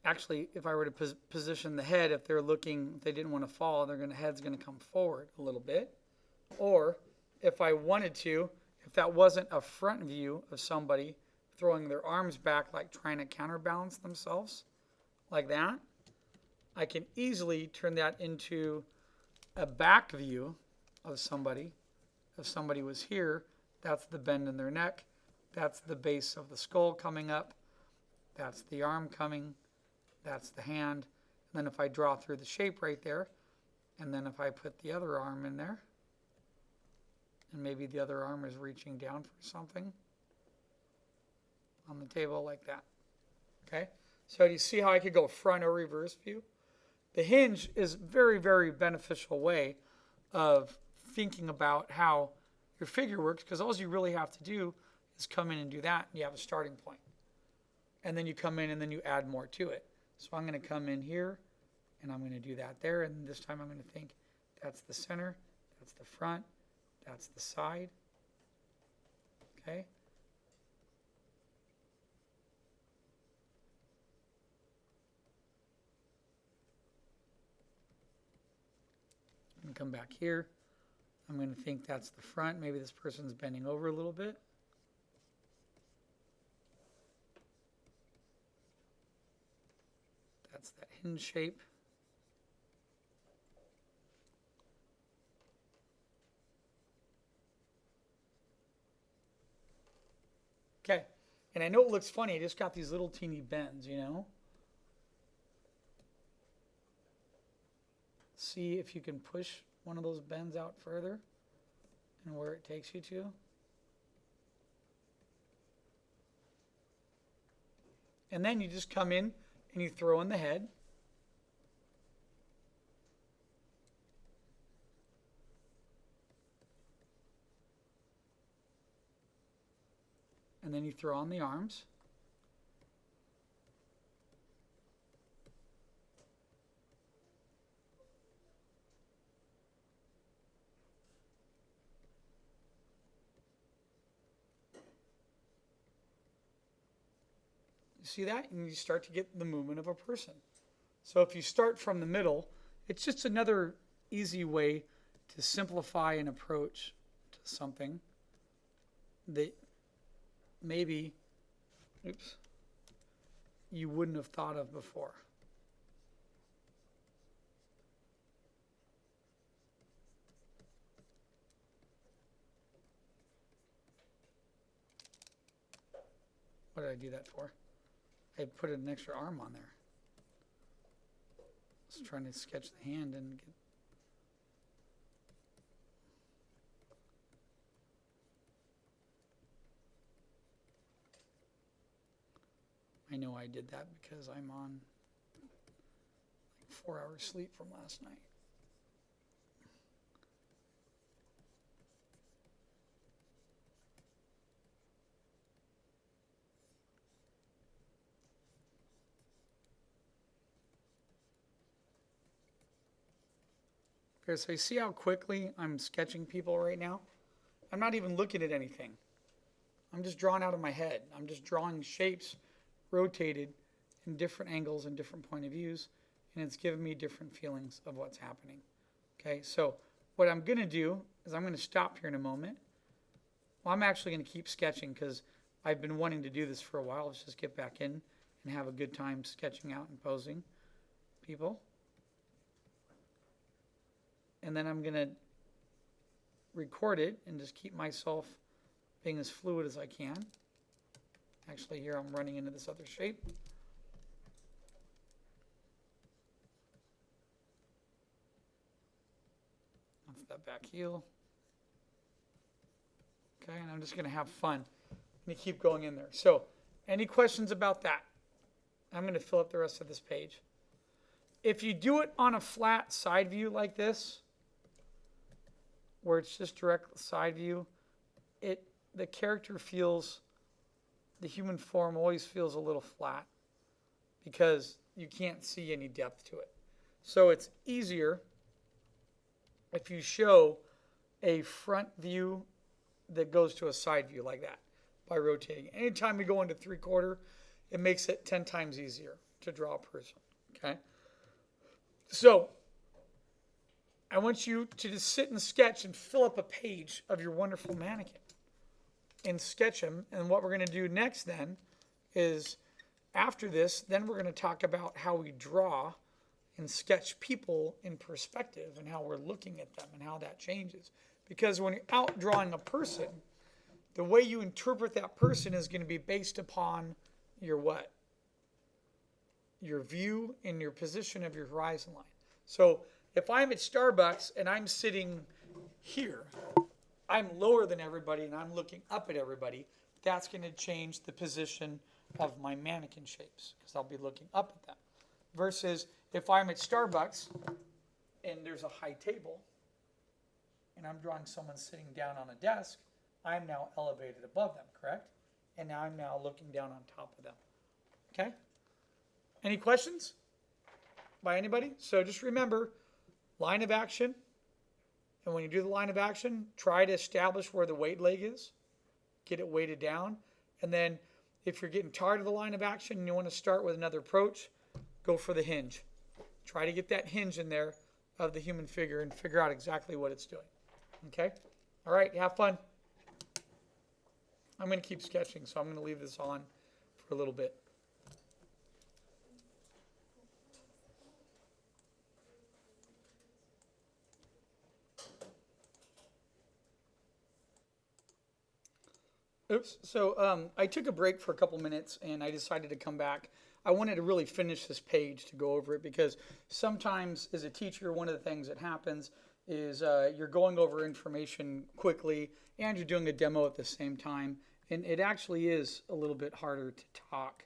Actually, if I were to position the head, if they're looking, if they didn't want to fall, head's going to come forward a little bit. Or if I wanted to, if that wasn't a front view of somebody throwing their arms back, like trying to counterbalance themselves, like that, I can easily turn that into a back view of somebody. If somebody was here, that's the bend in their neck. That's the base of the skull coming up. That's the arm coming. That's the hand. And then if I draw through the shape right there, and then if I put the other arm in there, and maybe the other arm is reaching down for something on the table like that. Okay? So do you see how I could go front or reverse view? The hinge is a very, very beneficial way of thinking about how your figure works, because all you really have to do is come in and do that, and you have a starting point. And then you come in and then you add more to it. So I'm going to come in here, and I'm going to do that there, and this time I'm going to think that's the center, that's the front, that's the side. Okay? And come back here. I'm going to think that's the front. Maybe this person's bending over a little bit. That's that hinge shape. Okay. And I know it looks funny. I just got these little teeny bends, you know. See if you can push one of those bends out further and where it takes you to. And then you just come in and you throw in the head. And then you throw on the arms. You see that? And you start to get the movement of a person. So if you start from the middle, it's just another easy way to simplify an approach to something that maybe, you wouldn't have thought of before. What did I do that for? I put an extra arm on there. I was trying to sketch the hand and get. I know I did that because I'm on like 4 hours sleep from last night. Okay, so you see how quickly I'm sketching people right now? I'm not even looking at anything. I'm just drawing out of my head. I'm just drawing shapes rotated in different angles and different point of views, and it's giving me different feelings of what's happening. Okay, so what I'm going to do is I'm going to stop here in a moment. Well, I'm actually going to keep sketching because I've been wanting to do this for a while. Let's just get back in and have a good time sketching out and posing people. And then I'm going to record it and just keep myself being as fluid as I can. Actually, here I'm running into this other shape. That's that back heel. Okay, and I'm just going to have fun. I'm going to keep going in there. So, any questions about that? I'm going to fill up the rest of this page. If you do it on a flat side view like this, where it's just direct side view, the character feels, the human form always feels a little flat because you can't see any depth to it. So it's easier if you show a front view that goes to a side view like that by rotating. Anytime we go into 3/4, it makes it 10 times easier to draw a person. Okay? So I want you to just sit and sketch and fill up a page of your wonderful mannequin and sketch him. And what we're going to do next then is, after this, then we're going to talk about how we draw and sketch people in perspective and how we're looking at them and how that changes. Because when you're out drawing a person, the way you interpret that person is going to be based upon your what? Your view and your position of your horizon line. So if I'm at Starbucks and I'm sitting here, I'm lower than everybody and I'm looking up at everybody, that's going to change the position of my mannequin shapes because I'll be looking up at them. Versus if I'm at Starbucks and there's a high table and I'm drawing someone sitting down on a desk, I'm now elevated above them, correct? And now I'm now looking down on top of them. Okay? Any questions by anybody? So just remember, line of action. And when you do the line of action, try to establish where the weight leg is. Get it weighted down. And then if you're getting tired of the line of action and you want to start with another approach, go for the hinge. Try to get that hinge in there of the human figure and figure out exactly what it's doing. Okay? All right, have fun. I'm going to keep sketching, so I'm going to leave this on for a little bit. Oops. So I took a break for a couple minutes and I decided to come back. I wanted to really finish this page to go over it because sometimes as a teacher, one of the things that happens is you're going over information quickly and you're doing a demo at the same time. And it actually is a little bit harder to talk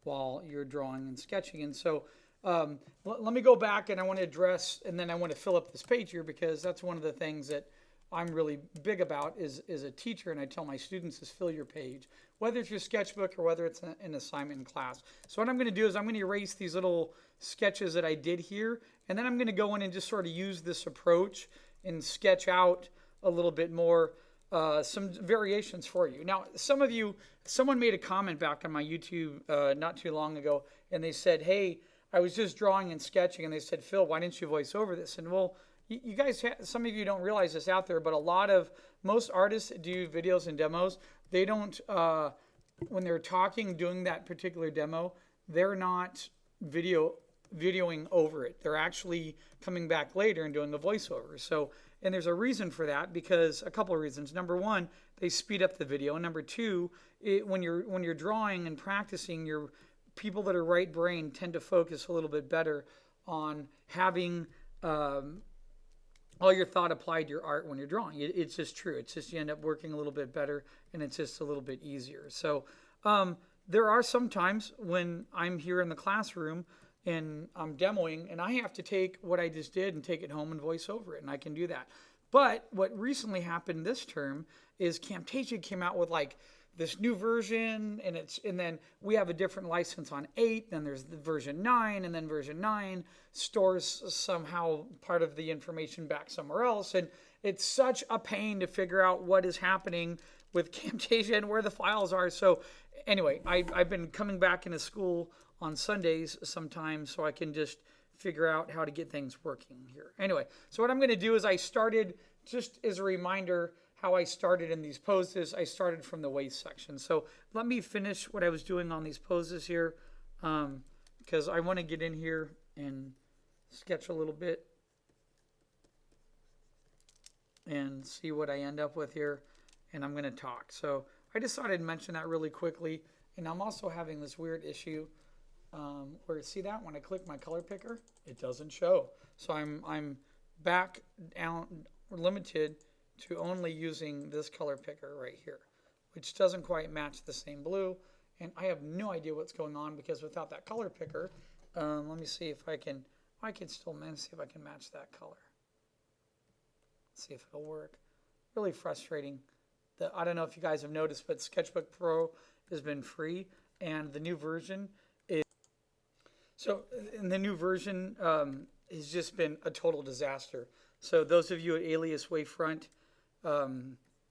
while you're drawing and sketching. And so let me go back and I want to address, and then I want to fill up this page here because that's one of the things that I'm really big about is a teacher, and I tell my students is fill your page, whether it's your sketchbook or whether it's an assignment in class. So what I'm going to do is I'm going to erase these little sketches that I did here, and then I'm going to go in and just sort of use this approach and sketch out a little bit more, some variations for you. Now, someone made a comment back on my YouTube not too long ago, and they said, hey, I was just drawing and sketching, and they said, Phil, why didn't you voice over this? And well, you guys, some of you don't realize this out there, but most artists that do videos and demos, they don't, when they're talking, doing that particular demo, they're not videoing over it. They're actually coming back later and doing a voiceover. So, and there's a reason for that because a couple of reasons. Number one, they speed up the video. And number two, when you're drawing and practicing, your people that are right brain tend to focus a little bit better on having all your thought applied to your art when you're drawing. It's just true. It's just you end up working a little bit better and it's just a little bit easier. So there are some times when I'm here in the classroom and I'm demoing and I have to take what I just did and take it home and voice over it, and I can do that. But what recently happened this term is Camtasia came out with like this new version, and then we have a different license on 8, then there's the version 9, and then version 9 stores somehow part of the information back somewhere else, and it's such a pain to figure out what is happening with Camtasia and where the files are. So anyway, I've been coming back into school on Sundays sometimes so I can just figure out how to get things working here. Anyway, so what I'm going to do is I started, just as a reminder, how I started in these poses. I started from the waist section. So let me finish what I was doing on these poses here because I want to get in here and sketch a little bit and see what I end up with here, and I'm going to talk. So I just thought I'd mention that really quickly, and I'm also having this weird issue where, see that, when I click my color picker, it doesn't show. So I'm back down, limited to only using this color picker right here, which doesn't quite match the same blue, and I have no idea what's going on because without that color picker, let me see if I can still see if I can match that color. Let's see if it'll work. Really frustrating. I don't know if you guys have noticed, but SketchBook Pro has been free, and the new version is has just been a total disaster. So those of you at Alias Wavefront,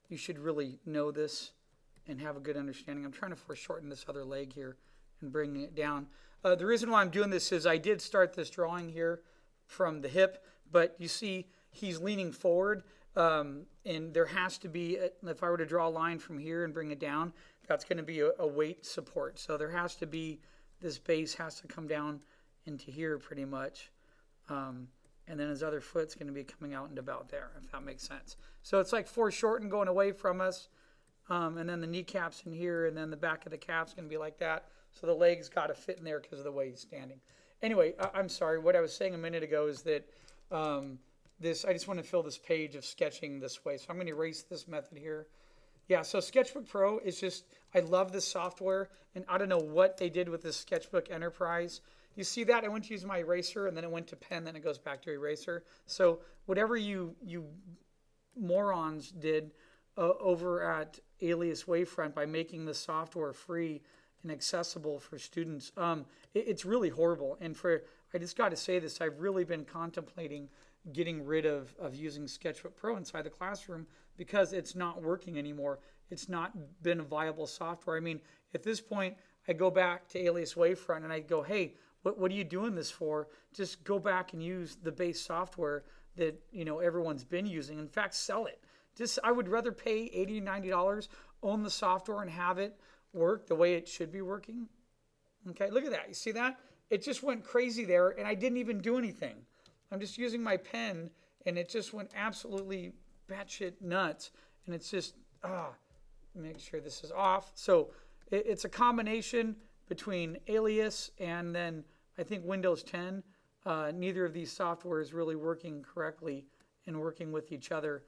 you should really know this and have a good understanding. I'm trying to foreshorten this other leg here and bringing it down. The reason why I'm doing this is I did start this drawing here from the hip, but you see he's leaning forward, and there has to be, if I were to draw a line from here and bring it down, that's going to be a weight support. So there has to be, this base has to come down into here pretty much. And then his other foot's going to be coming out and about there, if that makes sense. So it's like foreshortened going away from us. And then the kneecaps in here, and then the back of the calf's going to be like that. So the legs got to fit in there because of the way he's standing. Anyway, I'm sorry. What I was saying a minute ago is that I just want to fill this page of sketching this way. So I'm going to erase this method here. Yeah, so SketchBook Pro is just, I love this software. And I don't know what they did with this Sketchbook Enterprise. You see that? I went to use my eraser, and then it went to pen, then it goes back to eraser. So whatever you morons did over at Alias Wavefront by making the software free and accessible for students, it's really horrible. And I just got to say this, I've really been contemplating getting rid of using SketchBook Pro inside the classroom because it's not working anymore. It's not been a viable software. I mean, at this point, I go back to Alias Wavefront and I go, hey, what are you doing this for? Just go back and use the base software that everyone's been using. In fact, sell it. I would rather pay $80, $90, own the software and have it work the way it should be working. Okay, look at that. You see that? It just went crazy there, and I didn't even do anything. I'm just using my pen, and it just went absolutely batshit nuts. And it's just, make sure this is off. So it's a combination between Alias and then I think Windows 10. Neither of these software is really working correctly and working with each other,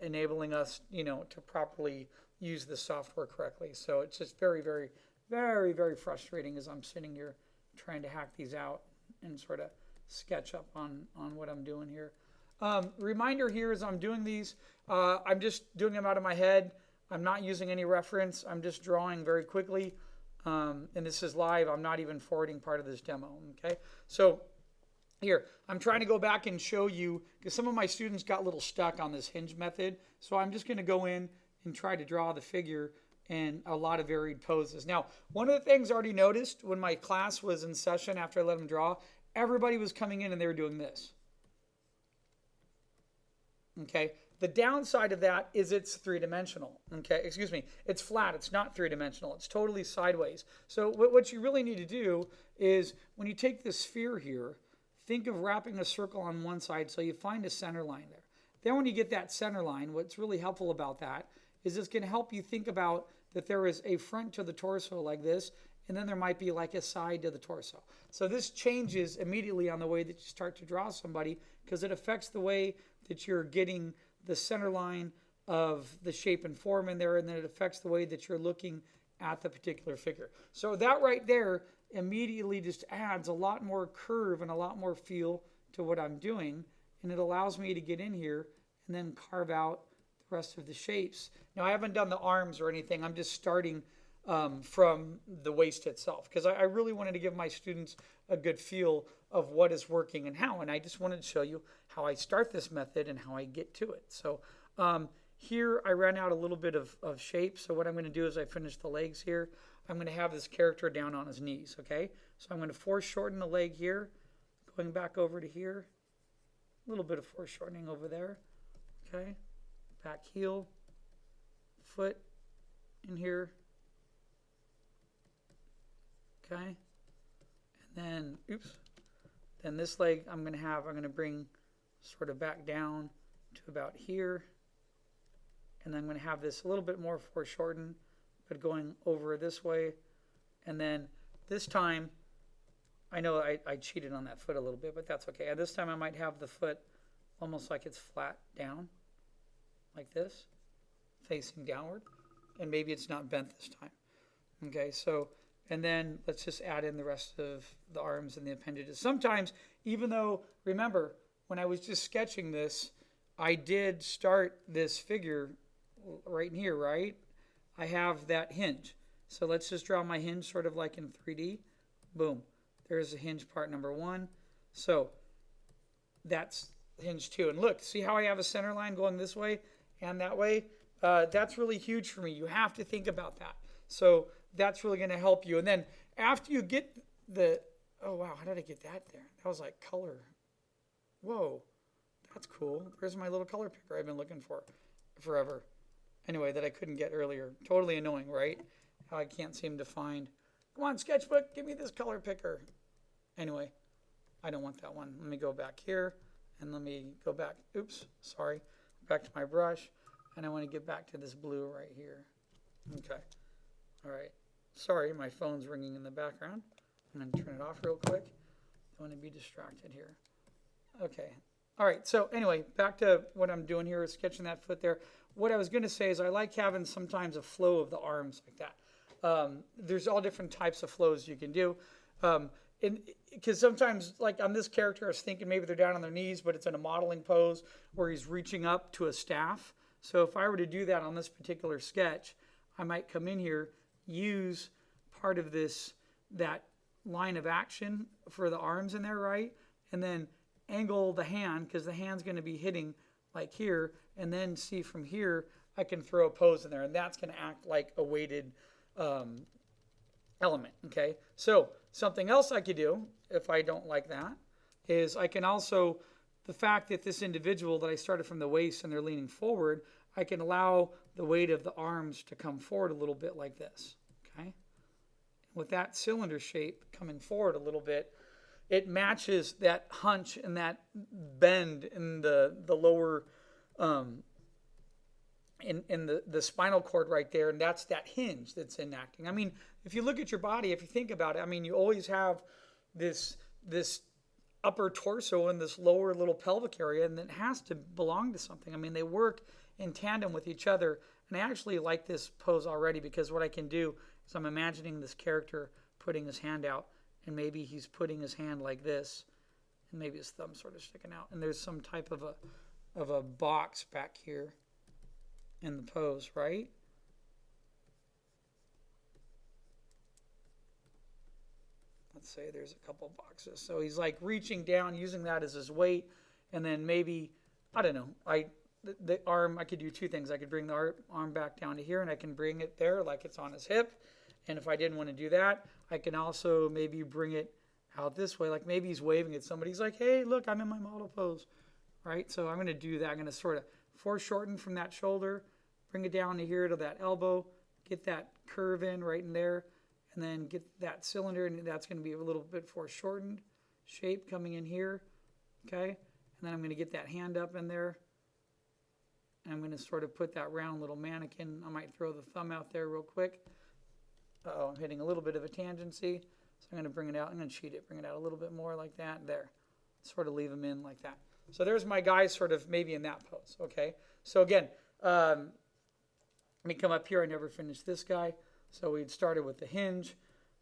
enabling us, to properly use the software correctly. So it's just very, very, very, very frustrating as I'm sitting here trying to hack these out and sort of sketch up on what I'm doing here. Reminder here as I'm doing these, I'm just doing them out of my head. I'm not using any reference. I'm just drawing very quickly. And this is live. I'm not even forwarding part of this demo. Okay. So here, I'm trying to go back and show you, because some of my students got a little stuck on this hinge method. So I'm just going to go in and try to draw the figure in a lot of varied poses. Now, one of the things I already noticed when my class was in session after I let them draw, everybody was coming in and they were doing this. Okay. The downside of that is it's three-dimensional. Okay, excuse me, it's flat. It's not three-dimensional. It's totally sideways. So what you really need to do is when you take this sphere here, think of wrapping a circle on one side so you find a center line there. Then when you get that center line, what's really helpful about that is it's going to help you think about that there is a front to the torso like this, and then there might be like a side to the torso. So this changes immediately on the way that you start to draw somebody because it affects the way that you're getting the center line of the shape and form in there, and then it affects the way that you're looking at the particular figure. So that right there immediately just adds a lot more curve and a lot more feel to what I'm doing, and it allows me to get in here and then carve out the rest of the shapes. Now I haven't done the arms or anything. I'm just starting from the waist itself because I really wanted to give my students a good feel of what is working and how, and I just wanted to show you how I start this method and how I get to it. So here I ran out a little bit of shape, so what I'm going to do is I finish the legs here. I'm going to have this character down on his knees, okay? So I'm going to foreshorten the leg here, going back over to here, a little bit of foreshortening over there, okay? Back heel, foot in here, okay? And then, then this leg I'm going to bring sort of back down to about here. And then I'm going to have this a little bit more foreshortened, but going over this way. And then this time, I know I cheated on that foot a little bit, but that's okay. And this time I might have the foot almost like it's flat down, like this, facing downward. And maybe it's not bent this time. Okay, so, and then let's just add in the rest of the arms and the appendages. Sometimes, even though, remember, when I was just sketching this, I did start this figure right in here, right? I have that hinge. So let's just draw my hinge sort of like in 3D. Boom. There's a hinge part number 1. So that's hinge 2. And look, see how I have a center line going this way and that way? That's really huge for me. You have to think about that. So that's really going to help you. And then after you get the, oh wow, how did I get that there? That was like color. Whoa, that's cool. There's my little color picker I've been looking for forever. Anyway, that I couldn't get earlier. Totally annoying, right? How I can't seem to find. Come on, Sketchbook, give me this color picker. Anyway, I don't want that one. Let me go back here and let me go back. Oops, sorry. Back to my brush. And I want to get back to this blue right here. Okay. All right. Sorry, my phone's ringing in the background. I'm going to turn it off real quick. I want to be distracted here. Okay. All right. So anyway, back to what I'm doing here is sketching that foot there. What I was going to say is I like having sometimes a flow of the arms like that. There's all different types of flows you can do. Because sometimes, like on this character, I was thinking maybe they're down on their knees, but it's in a modeling pose where he's reaching up to a staff. So if I were to do that on this particular sketch, I might come in here, use part of that line of action for the arms in there, right? And then angle the hand, because the hand's going to be hitting like here, and then see from here, I can throw a pose in there, and that's going to act like a weighted element, okay? So something else I could do, if I don't like that, is I can also, the fact that this individual that I started from the waist and they're leaning forward, I can allow the weight of the arms to come forward a little bit like this, okay? With that cylinder shape coming forward a little bit, it matches that hunch and that bend in the lower, in the spinal cord right there, and that's that hinge that's enacting. I mean, if you look at your body, if you think about it, I mean, you always have this upper torso and this lower little pelvic area, and it has to belong to something. I mean, they work in tandem with each other, and I actually like this pose already because what I can do is I'm imagining this character putting his hand out, and maybe he's putting his hand like this, and maybe his thumb sort of sticking out, and there's some type of a box back here in the pose, right? Let's say there's a couple boxes. So he's like reaching down, using that as his weight, and then maybe, I don't know, the arm, I could do two things. I could bring the arm back down to here, and I can bring it there like it's on his hip. And if I didn't want to do that, I can also maybe bring it out this way. Like maybe he's waving at somebody. He's like, hey, look, I'm in my model pose, right? So I'm going to do that. I'm going to sort of foreshorten from that shoulder, bring it down to here to that elbow, get that curve in right in there, and then get that cylinder, and that's going to be a little bit foreshortened shape coming in here, okay? And then I'm going to get that hand up in there. And I'm going to sort of put that round little mannequin. I might throw the thumb out there real quick. Uh-oh, I'm hitting a little bit of a tangency. So I'm going to bring it out. I'm going to cheat it, bring it out a little bit more like that. There. Sort of leave him in like that. So there's my guy sort of maybe in that pose, okay? So again, let me come up here. I never finished this guy. So we'd started with the hinge.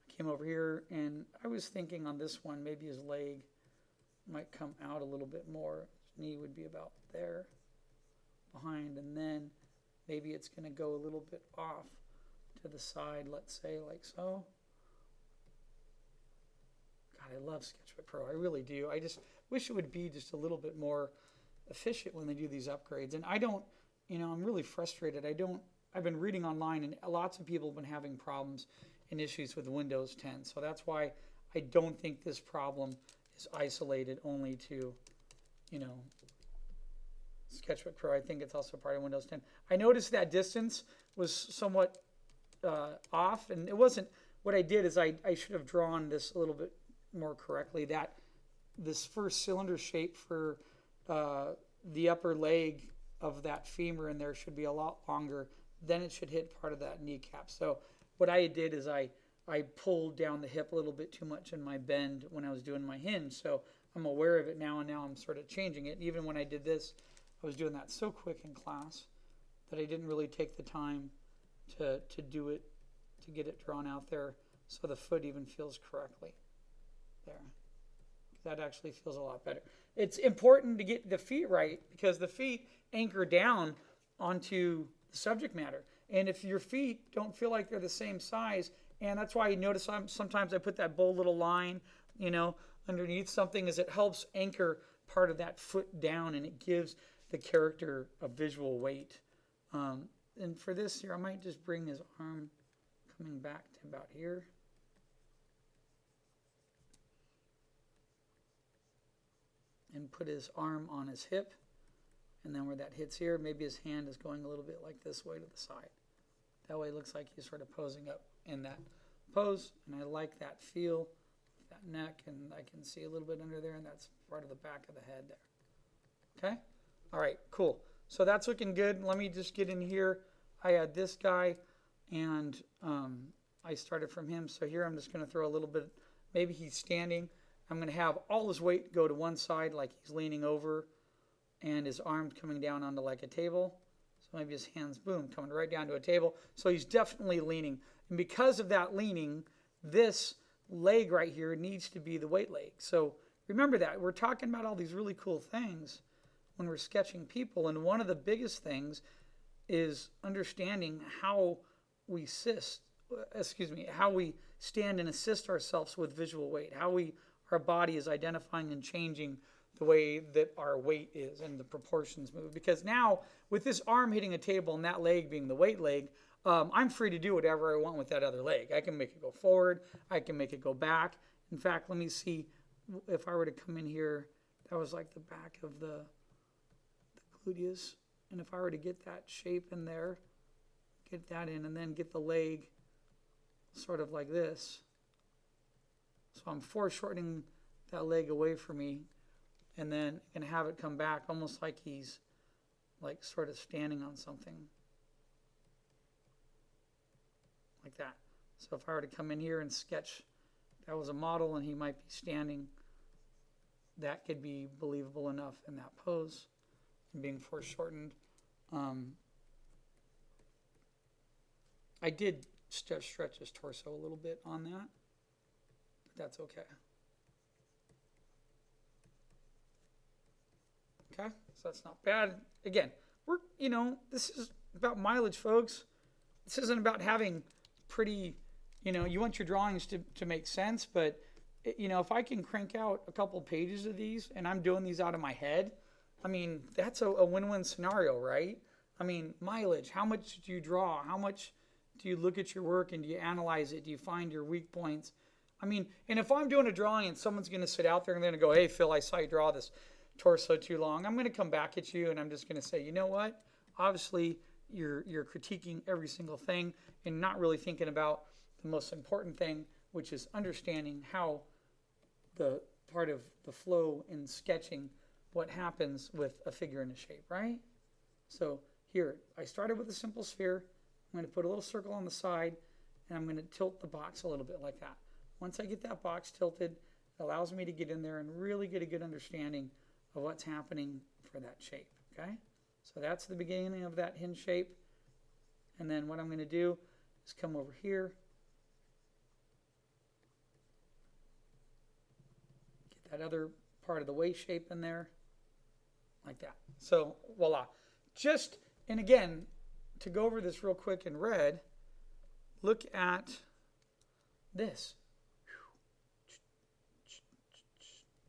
I came over here, and I was thinking on this one, maybe his leg might come out a little bit more. His knee would be about there behind, and then maybe it's going to go a little bit off to the side, let's say like so. God, I love SketchBook Pro. I really do. I just wish it would be just a little bit more efficient when they do these upgrades. And I don't, I'm really frustrated. I've been reading online, and lots of people have been having problems and issues with Windows 10. So that's why I don't think this problem is isolated only to, SketchBook Pro. I think it's also part of Windows 10. I noticed that distance was somewhat off, and it wasn't. What I did is I should have drawn this a little bit more correctly. That this first cylinder shape for the upper leg of that femur in there should be a lot longer. Then it should hit part of that kneecap. So what I did is I pulled down the hip a little bit too much in my bend when I was doing my hinge. So I'm aware of it now, and now I'm sort of changing it. Even when I did this, I was doing that so quick in class that I didn't really take the time to do it, to get it drawn out there so the foot even feels correctly there. That actually feels a lot better. It's important to get the feet right because the feet anchor down onto the subject matter. And if your feet don't feel like they're the same size, and that's why you notice sometimes I put that bold little line, underneath something, is it helps anchor part of that foot down, and it gives the character a visual weight. And for this here, I might just bring his arm coming back to about here. And put his arm on his hip. And then where that hits here, maybe his hand is going a little bit like this way to the side. That way it looks like he's sort of posing up in that pose. And I like that feel, that neck, and I can see a little bit under there, and that's part of the back of the head there. Okay? All right, cool. So that's looking good. Let me just get in here. I had this guy, and I started from him. So here I'm just going to throw a little bit, maybe he's standing. I'm going to have all his weight go to one side like he's leaning over, and his arms coming down onto like a table. So maybe his hands, boom, coming right down to a table. So he's definitely leaning. And because of that leaning, this leg right here needs to be the weight leg. So remember that. We're talking about all these really cool things when we're sketching people. And one of the biggest things is understanding how we how we stand and assist ourselves with visual weight, how our body is identifying and changing the way that our weight is and the proportions move. Because now with this arm hitting a table and that leg being the weight leg, I'm free to do whatever I want with that other leg. I can make it go forward. I can make it go back. In fact, let me see if I were to come in here, that was like the back of the gluteus. And if I were to get that shape in there, get that in, and then get the leg sort of like this. So I'm foreshortening that leg away from me, and then I can have it come back almost like he's like sort of standing on something. Like that. So if I were to come in here and sketch, that was a model and he might be standing, that could be believable enough in that pose and being foreshortened. I did stretch his torso a little bit on that, but that's okay. Okay, so that's not bad. Again, this is about mileage, folks. This isn't about having pretty, you want your drawings to make sense, but, if I can crank out a couple pages of these and I'm doing these out of my head, I mean, that's a win-win scenario, right? I mean, mileage, how much do you draw? How much do you look at your work and do you analyze it? Do you find your weak points? I mean, and if I'm doing a drawing and someone's going to sit out there and they're going to go, hey, Phil, I saw you draw this torso too long, I'm going to come back at you and I'm just going to say, you know what? Obviously, you're critiquing every single thing and not really thinking about the most important thing, which is understanding how the part of the flow in sketching what happens with a figure and a shape, right? So here, I started with a simple sphere. I'm going to put a little circle on the side, and I'm going to tilt the box a little bit like that. Once I get that box tilted, it allows me to get in there and really get a good understanding of what's happening for that shape, okay? So that's the beginning of that hinge shape. And then what I'm going to do is come over here, get that other part of the waist shape in there, like that. So voila. And again, to go over this real quick in red, look at this.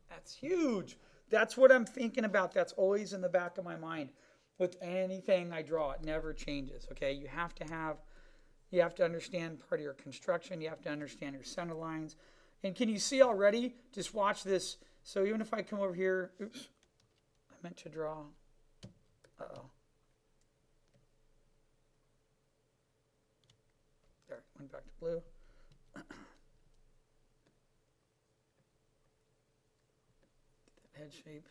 That's huge. That's what I'm thinking about. That's always in the back of my mind. With anything I draw, it never changes. Okay, you have to understand part of your construction. You have to understand your center lines. And can you see already? Just watch this. So even if I come over here, oops, I meant to draw. Uh-oh. There, went back to blue. Get that head shape.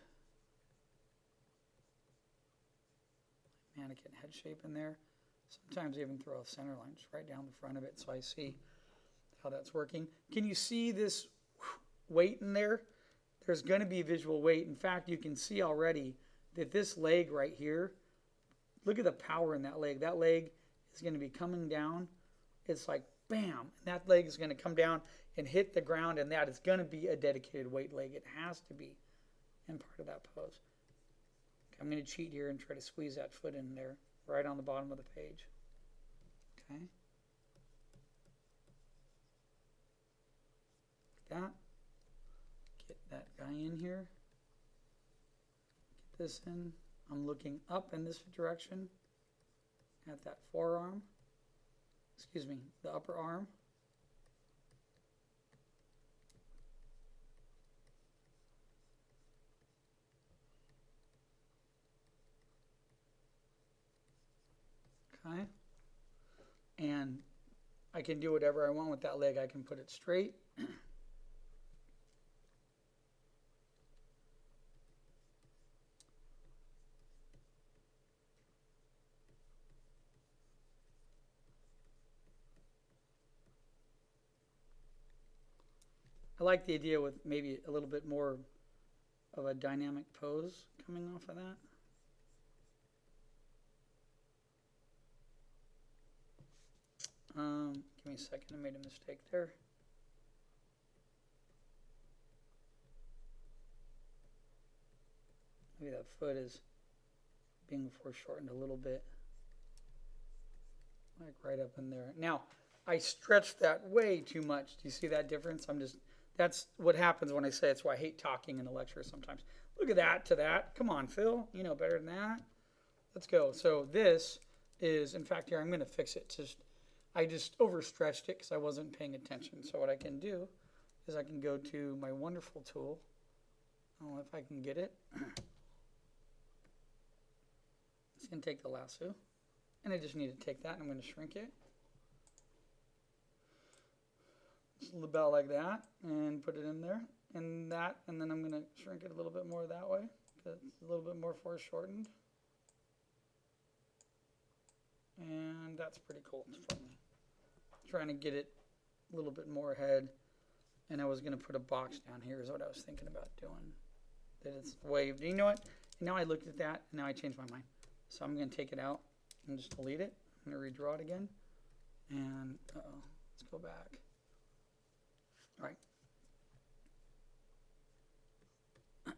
Mannequin head shape in there. Sometimes I even throw a center line just right down the front of it so I see how that's working. Can you see this weight in there? There's going to be visual weight. In fact, you can see already that this leg right here, look at the power in that leg. That leg is going to be coming down. It's like bam, and that leg is going to come down and hit the ground, and that is going to be a dedicated weight leg. It has to be in part of that pose. I'm going to cheat here and try to squeeze that foot in there, right on the bottom of the page. Okay. Like that. Get that guy in here. Get this in. I'm looking up in this direction at that forearm. Excuse me, the upper arm. Okay, and I can do whatever I want with that leg. I can put it straight. I like the idea with maybe a little bit more of a dynamic pose coming off of that. Give me a second, I made a mistake there. Maybe that foot is being foreshortened a little bit. Like right up in there. Now, I stretched that way too much. Do you see that difference? That's what happens when I say it's why I hate talking in the lecture sometimes. Look at that to that. Come on, Phil. You know better than that. Let's go. So this is, in fact, here, I'm going to fix it. I just overstretched it because I wasn't paying attention. So what I can do is I can go to my wonderful tool. I don't know if I can get it. It's going to take the lasso. And I just need to take that and I'm going to shrink it. Just about like that and put it in there. And that, and then I'm going to shrink it a little bit more that way. Because it's a little bit more foreshortened. And that's pretty cool for me. Trying to get it a little bit more ahead. And I was going to put a box down here is what I was thinking about doing. That it's waved. You know what? And now I looked at that and now I changed my mind. So I'm going to take it out and just delete it. I'm going to redraw it again. And, let's go back. All right. Let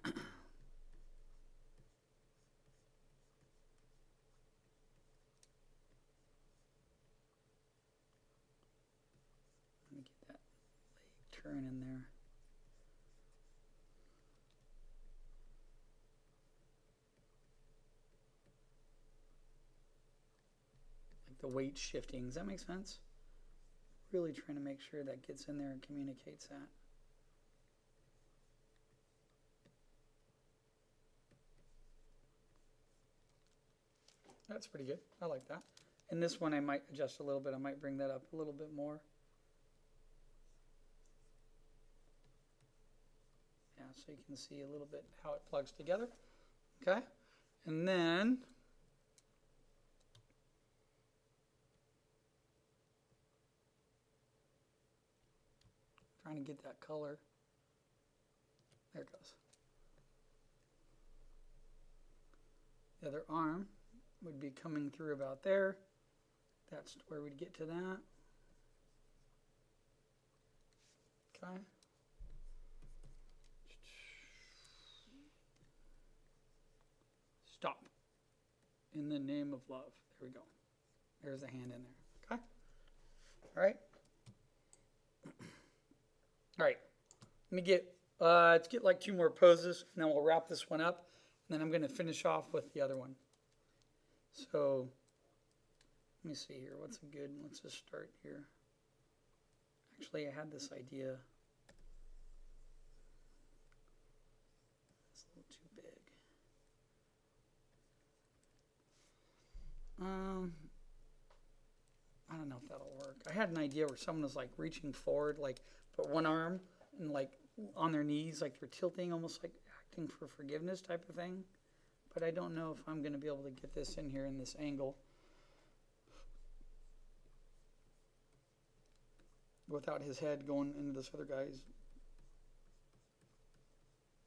me get that leg turn in there. Like the weight shifting. Does that make sense? Really trying to make sure that gets in there and communicates that. That's pretty good. I like that. And this one I might adjust a little bit. I might bring that up a little bit more. Yeah, so you can see a little bit how it plugs together. Okay? And then trying to get that color. There it goes. The other arm would be coming through about there. That's where we'd get to that. Okay. Stop. In the name of love. There we go. There's a hand in there. Okay. All right. All right. Let me get, let's get like 2 more poses, and then we'll wrap this one up. And then I'm going to finish off with the other one. So, let me see here. What's a good, let's just start here. Actually, I had this idea. It's a little too big. I don't know if that'll work. I had an idea where someone was like reaching forward, like put one arm and like on their knees, like they're tilting, almost like acting for forgiveness type of thing. But I don't know if I'm going to be able to get this in here in this angle without his head going into this other guy's.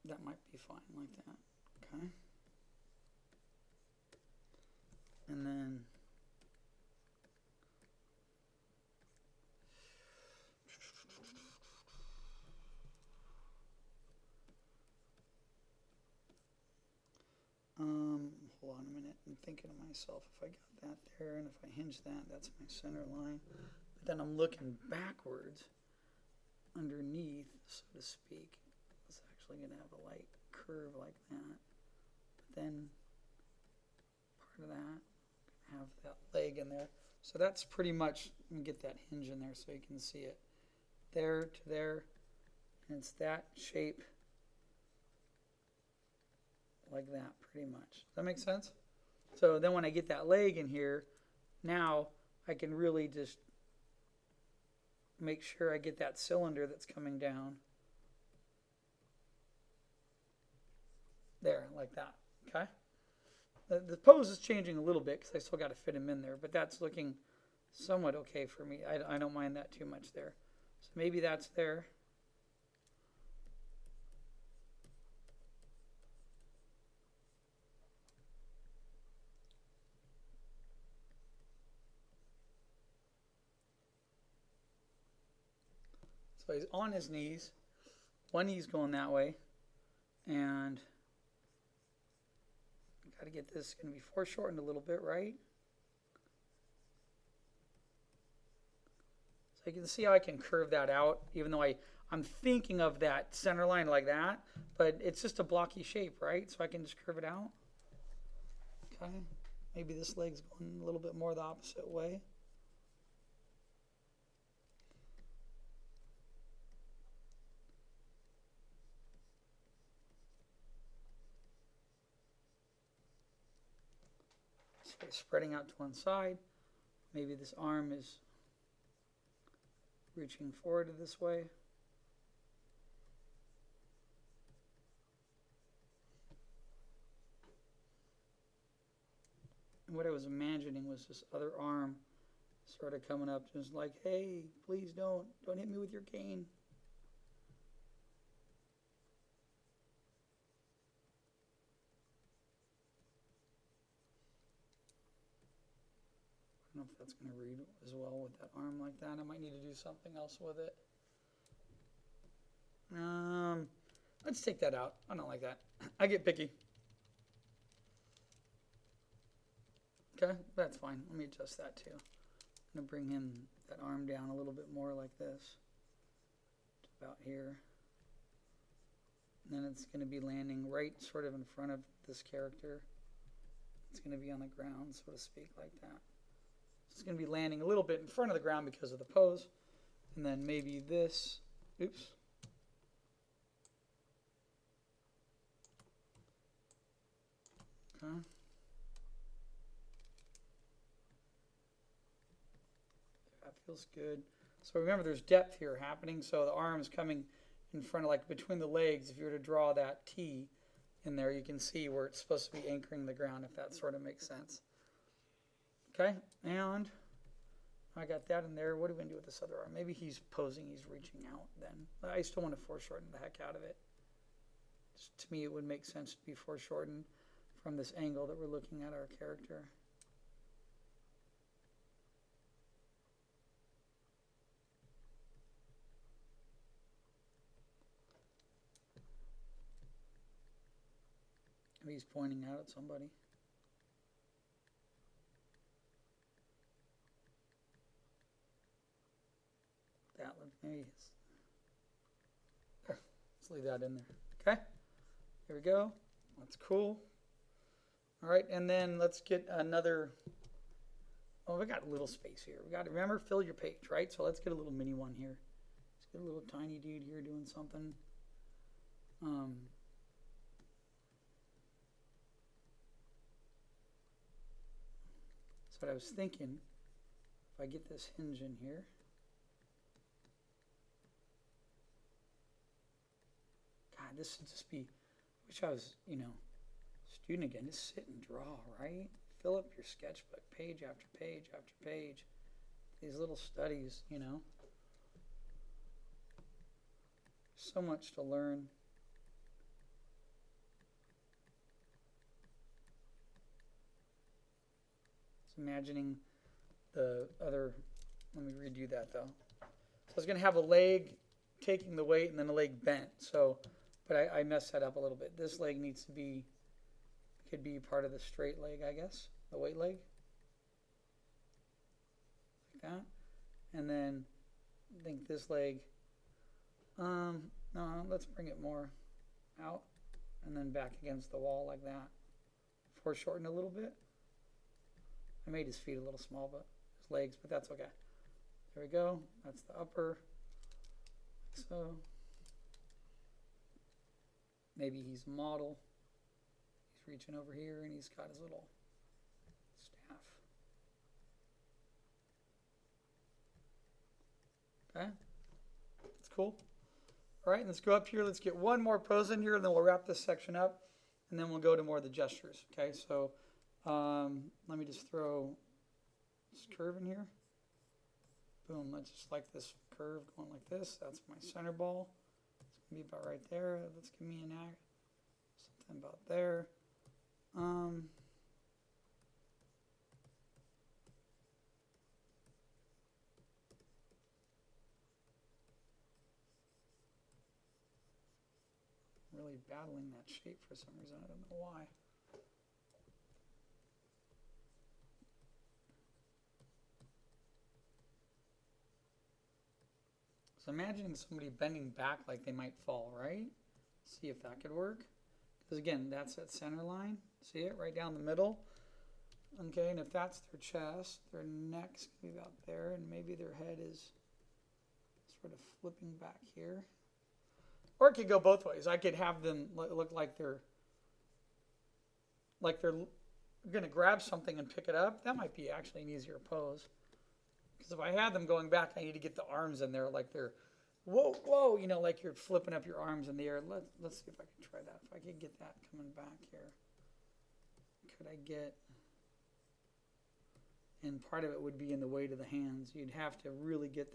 That might be fine like that. Okay. And then hold on a minute. I'm thinking to myself, if I got that there and if I hinge that, that's my center line. But then I'm looking backwards underneath, so to speak. It's actually going to have a light curve like that. But then part of that, have that leg in there. So that's pretty much, let me get that hinge in there so you can see it. There to there, and it's that shape like that pretty much. Does that make sense? So then when I get that leg in here, now I can really just make sure I get that cylinder that's coming down. There, like that, okay? The pose is changing a little bit because I still got to fit him in there, but that's looking somewhat okay for me. I don't mind that too much there. So maybe that's there. So he's on his knees. One knee's going that way. And got to get this going to be foreshortened a little bit, right? So you can see how I can curve that out, even though I'm thinking of that center line like that, but it's just a blocky shape, right? So I can just curve it out. Okay, maybe this leg's going a little bit more the opposite way. So spreading out to one side. Maybe this arm is reaching forward this way. And what I was imagining was this other arm sort of coming up, just like, hey, please don't hit me with your cane. I don't know if that's going to read as well with that arm like that. I might need to do something else with it. Let's take that out. I don't like that. I get picky. Okay, that's fine. Let me adjust that too. I'm going to bring that arm down a little bit more like this. About here. And then it's going to be landing right sort of in front of this character. It's going to be on the ground, so to speak, like that. It's going to be landing a little bit in front of the ground because of the pose. And then maybe this. Oops. Okay. That feels good. So remember, there's depth here happening. So the arm's coming in front of, like, between the legs. If you were to draw that T in there, you can see where it's supposed to be anchoring the ground, if that sort of makes sense. Okay, and I got that in there. What are we going to do with this other arm? Maybe he's posing, he's reaching out then. But I still want to foreshorten the heck out of it. Just, to me, it would make sense to be foreshortened from this angle that we're looking at our character. Maybe he's pointing out at somebody. That one, maybe there. Let's leave that in there. Okay, here we go. That's cool. All right, and then let's get another. Oh, we got a little space here. We got to remember, fill your page, right? So let's get a little mini one here. Let's get a little tiny dude here doing something. That's what I was thinking. If I get this hinge in here. God, this would just be, I wish I was, student again. Just sit and draw, right? Fill up your sketchbook page after page after page. These little studies, So much to learn. Just imagining the other, let me redo that though. So I was going to have a leg taking the weight and then a leg bent. So, but I messed that up a little bit. This leg needs to be, could be part of the straight leg, I guess, the weight leg. Like that. And then I think this leg, no, let's bring it more out and then back against the wall like that. Foreshorten a little bit. I made his feet a little small, but his legs, but that's okay. There we go. That's the upper. So maybe he's a model. He's reaching over here and he's got his little staff. Okay, that's cool. All right, let's go up here. Let's get one more pose in here, and then we'll wrap this section up, and then we'll go to more of the gestures. Okay, so let me just throw this curve in here. Boom, let's just like this curve going like this. That's my center ball. It's going to be about right there. Let's give me something about there. really battling that shape for some reason. I don't know why. So imagining somebody bending back like they might fall, right? See if that could work. Because again, that's that center line. See it right down the middle? Okay, and if that's their chest, their neck's going to be about there, and maybe their head is sort of flipping back here. Or it could go both ways. I could have them look like they're going to grab something and pick it up. That might be actually an easier pose. Because if I had them going back, I need to get the arms in there like they're, whoa, whoa, you know, like you're flipping up your arms in the air. Let's see if I can try that. If I could get that coming back here. Could I get, and part of it would be in the weight of the hands. You'd have to really get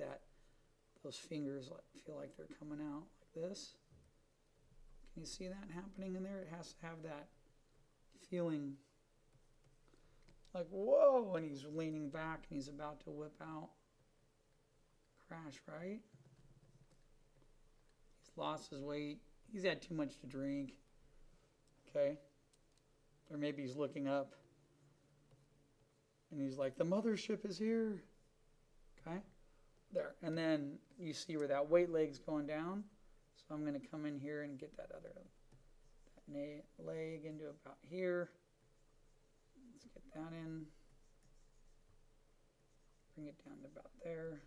those fingers feel like they're coming out like this. Can you see that happening in there? It has to have that feeling like, whoa, and he's leaning back and he's about to whip out. Crash, right? He's lost his weight. He's had too much to drink. Okay? Or maybe he's looking up and he's like, the mothership is here. Okay? There. And then you see where that weight leg's going down. So I'm going to come in here and get that leg into about here. Let's get that in. Bring it down to about there.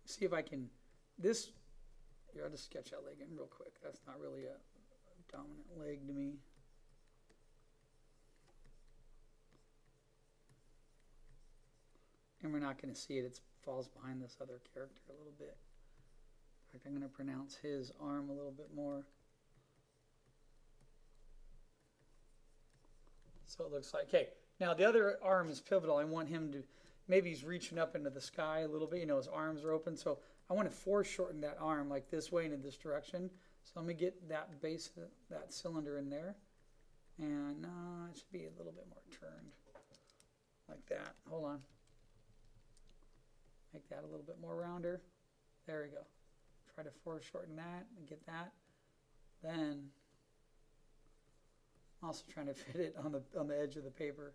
See if I can, here, I'll just sketch that leg in real quick. That's not really a dominant leg to me. And we're not going to see it. It falls behind this other character a little bit. In fact, I'm going to pronounce his arm a little bit more. So it looks like, okay. Now the other arm is pivotal. I want him to, maybe he's reaching up into the sky a little bit. You know, his arms are open. So I want to foreshorten that arm like this way and in this direction. So let me get that base, that cylinder in there. And it should be a little bit more turned like that. Hold on. Make that a little bit more rounder. There we go. Try to foreshorten that and get that. Then also trying to fit it on the edge of the paper.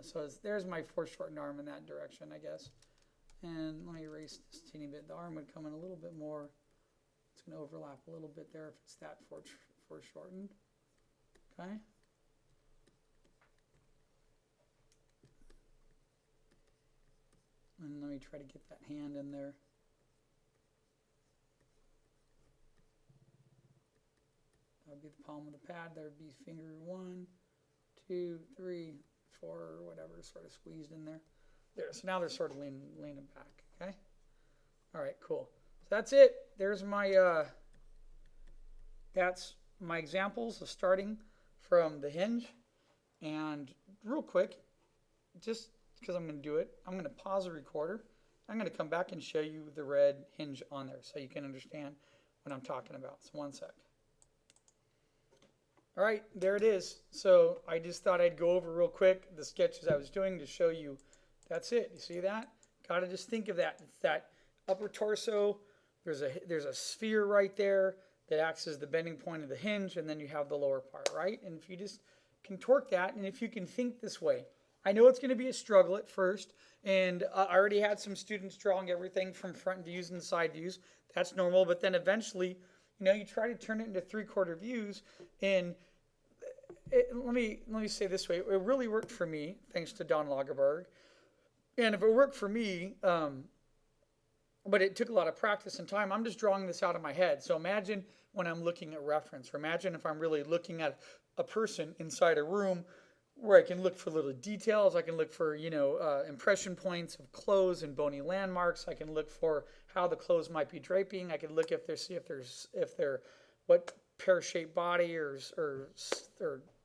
So there's my foreshortened arm in that direction, I guess. And let me erase this teeny bit. The arm would come in a little bit more. It's going to overlap a little bit there if it's that foreshortened. Okay. And let me try to get that hand in there. That would be the palm of the pad. There would be finger 1, 2, 3, 4, or whatever, sort of squeezed in there. There. So now they're sort of leaning back. Okay. All right. Cool. So that's it. There's my that's my examples of starting from the Hinge. And real quick, just because I'm going to do it, I'm going to pause the recorder. I'm going to come back and show you the red Hinge on there so you can understand what I'm talking about. So one sec. All right, there it is. So I just thought I'd go over real quick the sketches I was doing to show you. That's it. You see that? Got to just think of that. It's that upper torso. There's a sphere right there that acts as the bending point of the hinge, and then you have the lower part, right? And if you just can torque that, and if you can think this way, I know it's going to be a struggle at first, and I already had some students drawing everything from front views and side views. That's normal, but then eventually, you try to turn it into 3/4 views, and let me say this way. It really worked for me, thanks to Don Lagerberg. And if it worked for me, but it took a lot of practice and time, I'm just drawing this out of my head. So imagine when I'm looking at reference, or imagine if I'm really looking at a person inside a room where I can look for little details. I can look for, impression points of clothes and bony landmarks. I can look for how the clothes might be draping. I can look if they're what pear-shaped body or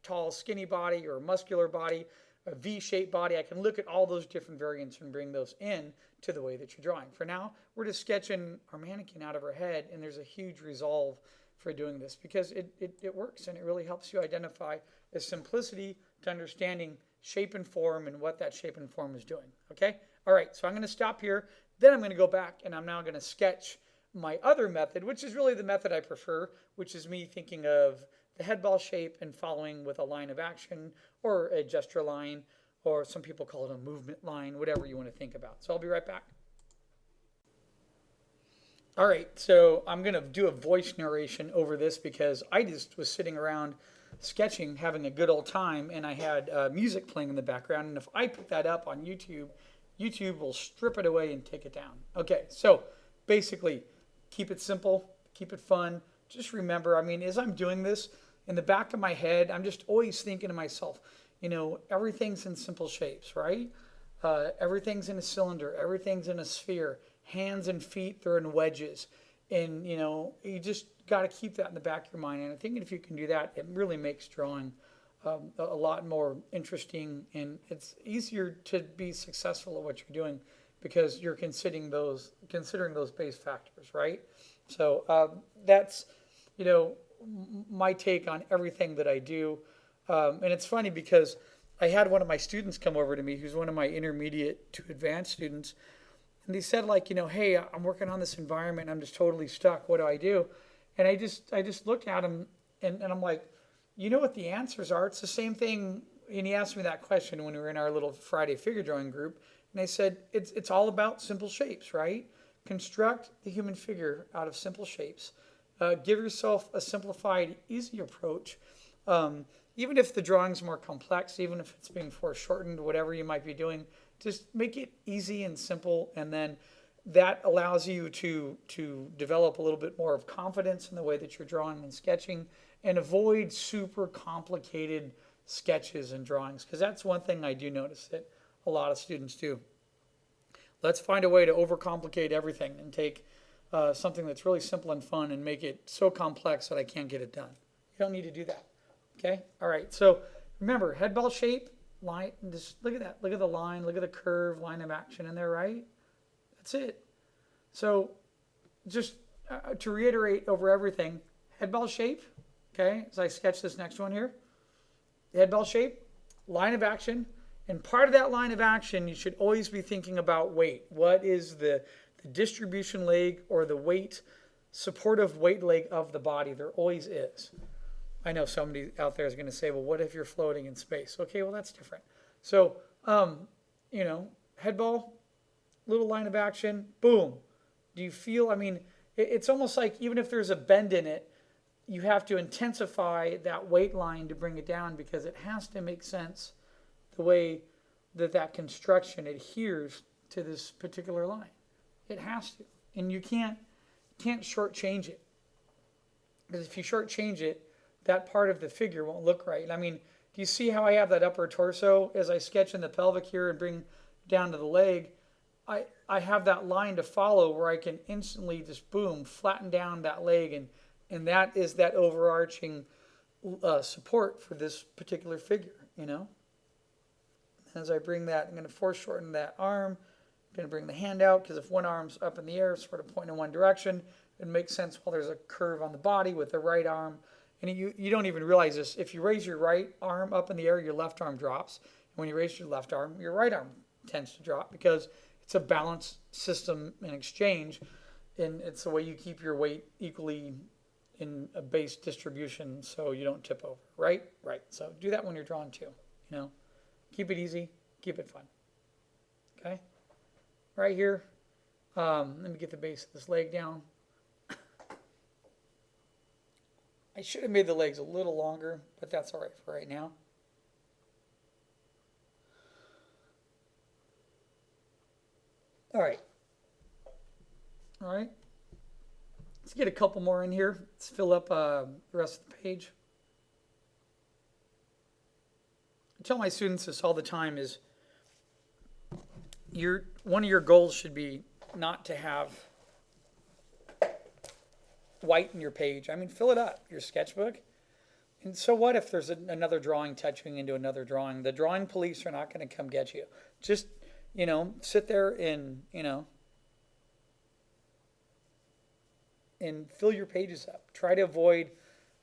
tall, skinny body or muscular body, a V-shaped body. I can look at all those different variants and bring those in to the way that you're drawing. For now, we're just sketching our mannequin out of our head, and there's a huge resolve for doing this because it works and it really helps you identify the simplicity to understanding shape and form and what that shape and form is doing. Okay? All right, so I'm going to stop here. Then I'm going to go back and I'm now going to sketch my other method, which is really the method I prefer, which is me thinking of the head ball shape and following with a line of action or a gesture line, or some people call it a movement line, whatever you want to think about. So I'll be right back. All right, so I'm going to do a voice narration over this because I just was sitting around sketching, having a good old time, and I had music playing in the background. And if I put that up on YouTube, YouTube will strip it away and take it down. Okay, so basically, keep it simple, keep it fun. Just remember, I mean, as I'm doing this, in the back of my head, I'm just always thinking to myself, you know, everything's in simple shapes, right? Everything's in a cylinder, everything's in a sphere. Hands and feet, they're in wedges. And, you know, you just got to keep that in the back of your mind. And I think if you can do that, it really makes drawing a lot more interesting. And it's easier to be successful at what you're doing because you're considering those base factors, right? So that's, you know, my take on everything that I do. And it's funny because I had one of my students come over to me who's one of my intermediate to advanced students. And they said, like, you know, hey, I'm working on this environment and I'm just totally stuck. What do I do? And I just looked at him and I'm like, you know what the answers are? It's the same thing. And he asked me that question when we were in our little Friday figure drawing group. And I said, it's all about simple shapes, right? Construct the human figure out of simple shapes. Give yourself a simplified, easy approach. Even if the drawing's more complex, even if it's being foreshortened, whatever you might be doing, just make it easy and simple, and then that allows you to develop a little bit more of confidence in the way that you're drawing and sketching, and avoid super complicated sketches and drawings, because that's one thing I do notice that a lot of students do. Let's find a way to overcomplicate everything and take something that's really simple and fun and make it so complex that I can't get it done. You don't need to do that. Okay? All right. So remember, head ball shape, line, just look at that. Look at the line, look at the curve, line of action in there, right? That's it. So just to reiterate over everything, head ball shape, okay, as I sketch this next one here, head ball shape, line of action, and part of that line of action, you should always be thinking about weight. What is the distribution leg or the weight, supportive weight leg of the body? There always is. I know somebody out there is going to say, well, what if you're floating in space? Okay, well, that's different. So, you know, head ball, little line of action, boom. Do you feel, I mean, it's almost like even if there's a bend in it, you have to intensify that weight line to bring it down because it has to make sense the way that construction adheres to this particular line. It has to. And you can't shortchange it. Because if you shortchange it, that part of the figure won't look right. I mean, do you see how I have that upper torso as I sketch in the pelvic here and bring down to the leg? I have that line to follow where I can instantly just, boom, flatten down that leg. And that is that overarching support for this particular figure, you know? As I bring that, I'm going to foreshorten that arm. I'm going to bring the hand out because if one arm's up in the air, sort of pointing in one direction, it makes sense while there's a curve on the body with the right arm. And you don't even realize this. If you raise your right arm up in the air, your left arm drops. And when you raise your left arm, your right arm tends to drop because it's a balanced system in exchange. And it's the way you keep your weight equally in a base distribution so you don't tip over, right? Right. So do that when you're drawing too, you know. Keep it easy. Keep it fun. Okay? Right here. Let me get the base of this leg down. I should have made the legs a little longer, but that's all right for right now. All right. All right. Let's get a couple more in here. Let's fill up the rest of the page. I tell my students this all the time is one of your goals should be not to have white in your page. I mean, fill it up, your sketchbook. And so what if there's another drawing touching into another drawing? The drawing police are not going to come get you. Just, you know, sit there and, you know, and fill your pages up. Try to avoid,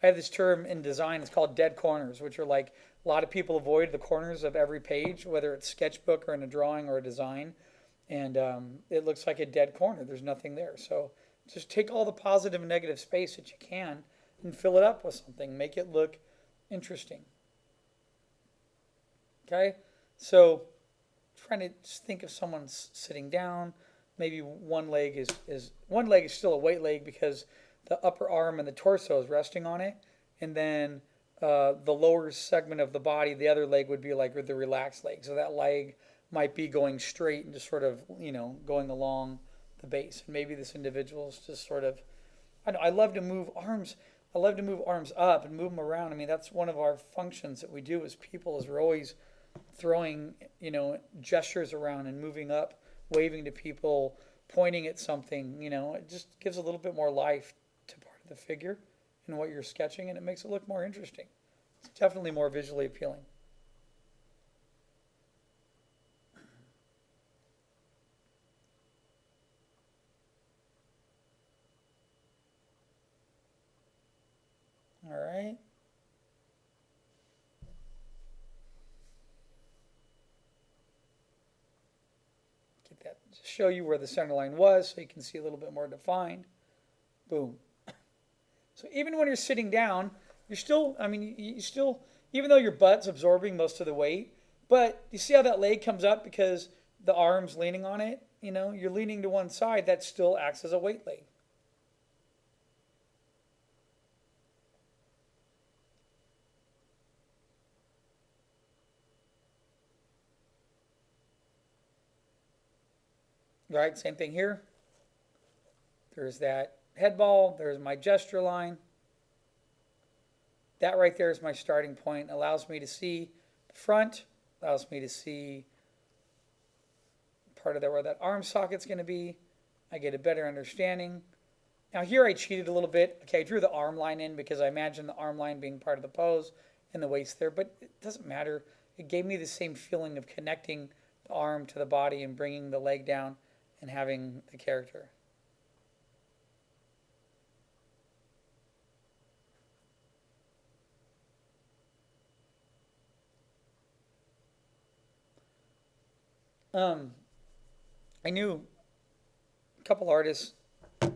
I have this term in design, it's called dead corners, which are like a lot of people avoid the corners of every page, whether it's sketchbook or in a drawing or a design. And it looks like a dead corner. There's nothing there. So just take all the positive and negative space that you can and fill it up with something. Make it look interesting. Okay? So trying to just think of someone sitting down. Maybe one leg is still a weight leg because the upper arm and the torso is resting on it, and then the lower segment of the body, the other leg would be like the relaxed leg. So that leg might be going straight and just sort of going along the base. And maybe this individual is just sort of, I love to move arms. I love to move arms up and move them around. I mean, that's one of our functions that we do as people, is we're always throwing gestures around and moving up, waving to people, pointing at something. It just gives a little bit more life to part of the figure and what you're sketching, and it makes it look more interesting. It's definitely more visually appealing. All right. Get that, just show you where the center line was so you can see a little bit more defined. Boom. So even when you're sitting down, you still, even though your butt's absorbing most of the weight, but you see how that leg comes up because the arm's leaning on it? You're leaning to one side, that still acts as a weight leg. Right, same thing here. There's that head ball, there's my gesture line. That right there is my starting point. Allows me to see the front, allows me to see part of where that arm socket's going to be. I get a better understanding. Now here I cheated a little bit. Okay, I drew the arm line in because I imagined the arm line being part of the pose and the waist there, but it doesn't matter. It gave me the same feeling of connecting the arm to the body and bringing the leg down and having the character. I knew a couple artists that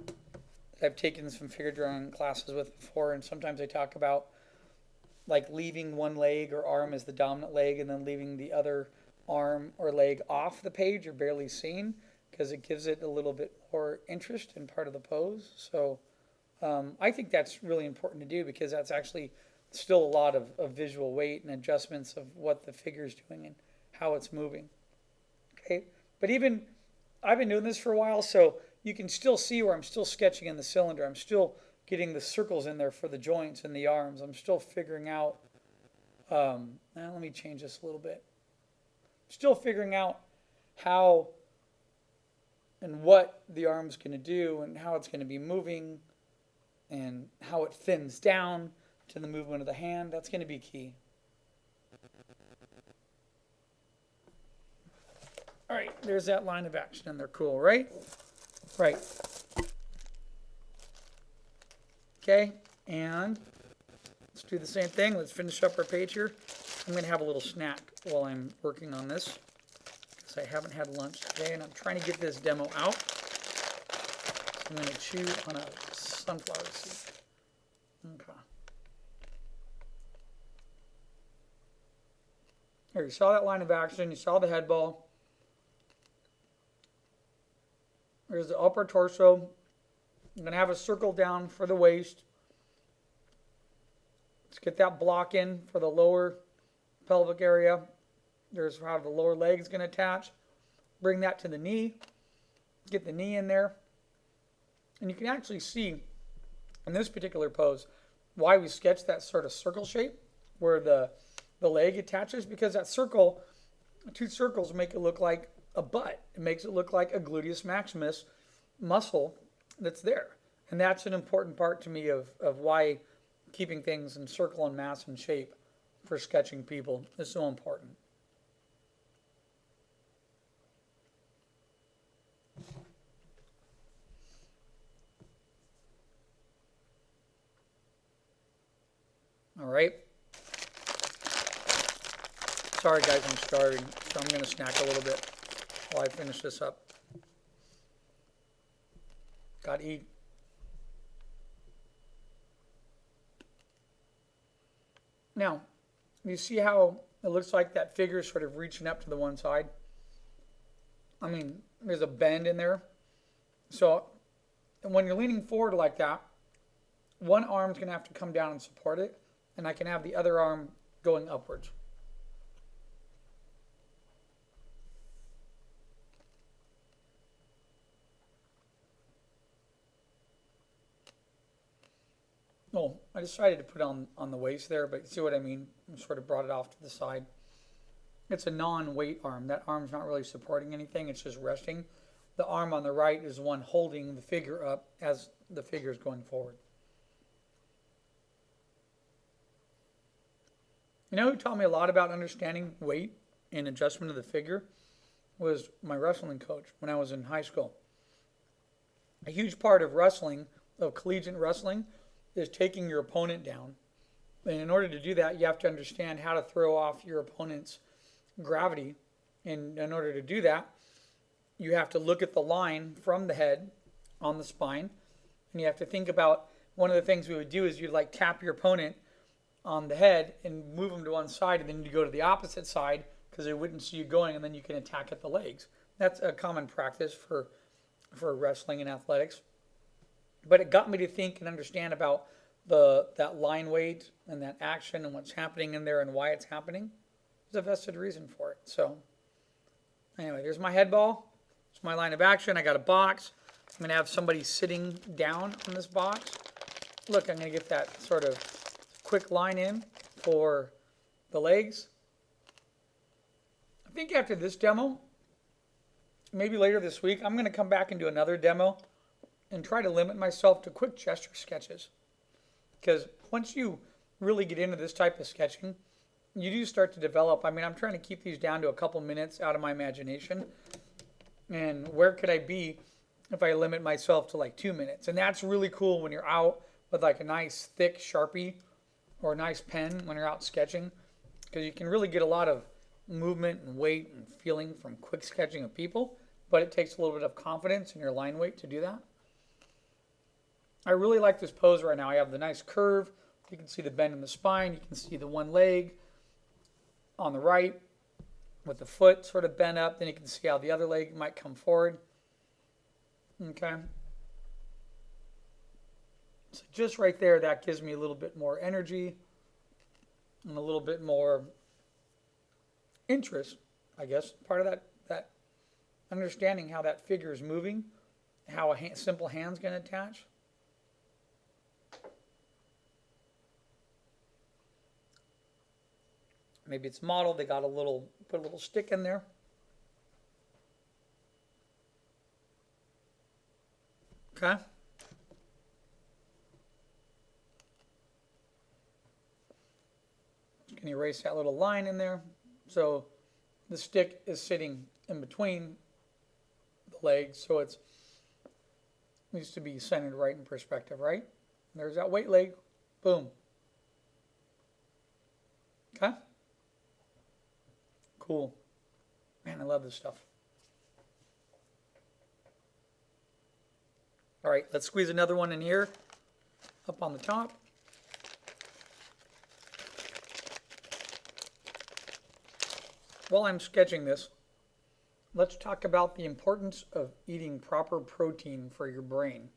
I've taken some figure drawing classes with before, and sometimes I talk about like leaving one leg or arm as the dominant leg and then leaving the other arm or leg off the page or barely seen, because it gives it a little bit more interest in part of the pose. So I think that's really important to do, because that's actually still a lot of visual weight and adjustments of what the figure is doing and how it's moving. Okay, but even I've been doing this for a while, so you can still see where I'm still sketching in the cylinder. I'm still getting the circles in there for the joints and the arms. I'm still figuring out, now let me change this a little bit. Still figuring out how and what the arm's going to do and how it's going to be moving and how it thins down to the movement of the hand. That's going to be key. All right, there's that line of action, and they're cool, right? Right. Okay, and let's do the same thing. Let's finish up our page here. I'm going to have a little snack while I'm working on this, because I haven't had lunch today, and I'm trying to get this demo out. So I'm going to chew on a sunflower seed. Okay. Here, you saw that line of action. You saw the head ball. There's the upper torso. I'm going to have a circle down for the waist. Let's get that block in for the lower pelvic area. There's how the lower leg is going to attach. Bring that to the knee. Get the knee in there. And you can actually see in this particular pose why we sketched that sort of circle shape where the leg attaches, because that circle, two circles make it look like a butt. It makes it look like a gluteus maximus muscle that's there. And that's an important part to me of why keeping things in circle and mass and shape for sketching people is so important. All right. Sorry guys, I'm starving, so I'm going to snack a little bit while I finish this up. Gotta eat. Now, you see how it looks like that figure is sort of reaching up to the one side? I mean, there's a bend in there. So when you're leaning forward like that, one arm's going to have to come down and support it, and I can have the other arm going upwards. Oh, I decided to put it on the waist there, but you see what I mean? I sort of brought it off to the side. It's a non-weight arm. That arm's not really supporting anything. It's just resting. The arm on the right is the one holding the figure up as the figure is going forward. You know who taught me a lot about understanding weight and adjustment of the figure was my wrestling coach when I was in high school. A huge part of wrestling, of collegiate wrestling, is taking your opponent down. And in order to do that, you have to understand how to throw off your opponent's gravity. And in order to do that, you have to look at the line from the head on the spine. And you have to think about, one of the things we would do is you'd like tap your opponent on the head and move them to one side, and then you go to the opposite side because they wouldn't see you going, and then you can attack at the legs. That's a common practice for wrestling and athletics. But it got me to think and understand about that line weight and that action and what's happening in there and why it's happening. There's a vested reason for it. So anyway, there's my head ball. It's my line of action. I got a box. I'm going to have somebody sitting down on this box. Look, I'm going to get that sort of quick line in for the legs. I think after this demo, maybe later this week, I'm going to come back and do another demo and try to limit myself to quick gesture sketches. Because once you really get into this type of sketching, you do start to develop. I mean, I'm trying to keep these down to a couple minutes out of my imagination. And where could I be if I limit myself to like 2 minutes? And that's really cool when you're out with like a nice thick Sharpie or a nice pen when you're out sketching. Because you can really get a lot of movement and weight and feeling from quick sketching of people. But it takes a little bit of confidence in your line weight to do that. I really like this pose right now. I have the nice curve. You can see the bend in the spine. You can see the one leg on the right with the foot sort of bent up. Then you can see how the other leg might come forward. Okay. So just right there, that gives me a little bit more energy and a little bit more interest, I guess. Part of that understanding how that figure is moving, how a simple hand's going to attach. Maybe it's modeled. They got put a little stick in there. Okay. You can erase that little line in there. So the stick is sitting in between the legs, so it needs to be centered right in perspective, right? There's that weight leg. Boom. Okay. Cool. Man, I love this stuff. All right, let's squeeze another one in here, up on the top. While I'm sketching this, let's talk about the importance of eating proper protein for your brain.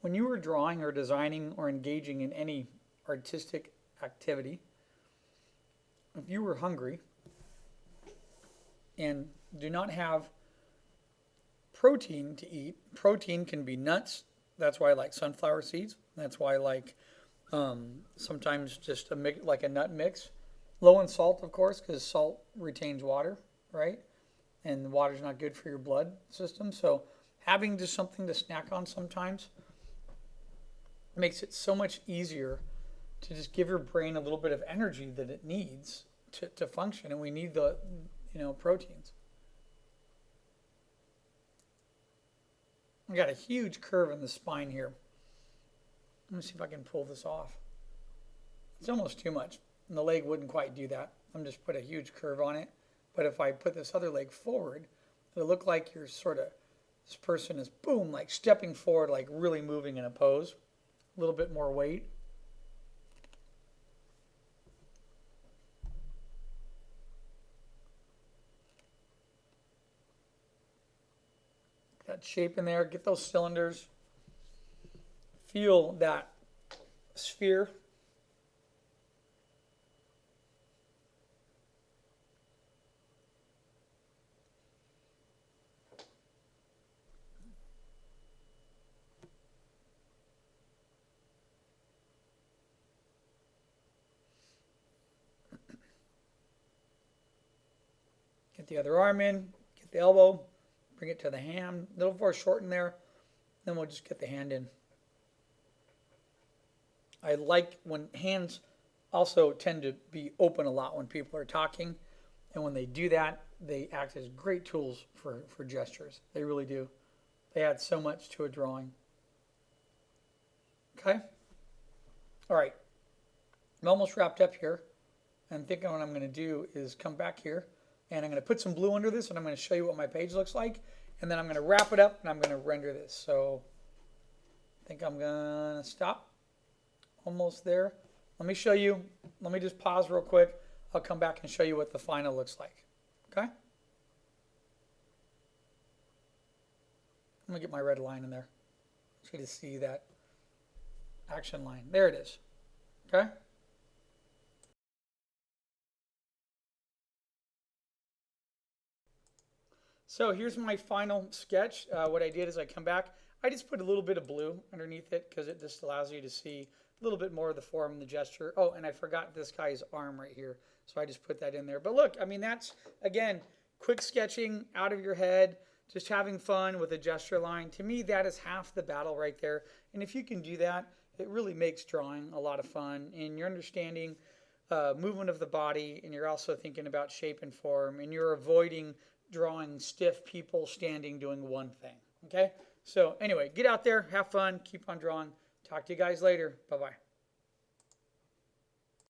When you are drawing or designing or engaging in any artistic activity, if you were hungry and do not have protein to eat, protein can be nuts. That's why I like sunflower seeds. That's why I like sometimes just like a nut mix. Low in salt, of course, because salt retains water, right? And water's not good for your blood system. So having just something to snack on sometimes makes it so much easier to just give your brain a little bit of energy that it needs to function. And we need the proteins. I got a huge curve in the spine here. Let me see if I can pull this off. It's almost too much. And the leg wouldn't quite do that. I'm just put a huge curve on it. But if I put this other leg forward, it'll look like you're sort of, this person is, boom, like stepping forward, like really moving in a pose. A little bit more weight. That shape in there, get those cylinders. Feel that sphere. Get the other arm in, get the elbow, bring it to the hand, a little more short in there, then we'll just get the hand in. I like when hands also tend to be open a lot when people are talking, and when they do that, they act as great tools for gestures. They really do. They add so much to a drawing. Okay? All right. I'm almost wrapped up here. I'm thinking what I'm going to do is come back here, and I'm going to put some blue under this, and I'm going to show you what my page looks like, and then I'm going to wrap it up, and I'm going to render this. So I think I'm going to stop. Almost there. Let me show you. Let me just pause real quick. I'll come back and show you what the final looks like. Okay? I'm going to get my red line in there. I want you to see that action line. There it is. Okay? So here's my final sketch. What I did is I come back. I just put a little bit of blue underneath it because it just allows you to see a little bit more of the form, the gesture. Oh, and I forgot this guy's arm right here. So I just put that in there. But look, I mean, that's, again, quick sketching out of your head, just having fun with a gesture line. To me, that is half the battle right there. And if you can do that, it really makes drawing a lot of fun. And you're understanding movement of the body, and you're also thinking about shape and form, and you're avoiding drawing stiff people standing doing one thing. Okay? So anyway, get out there, have fun, keep on drawing. Talk to you guys later. Bye-bye.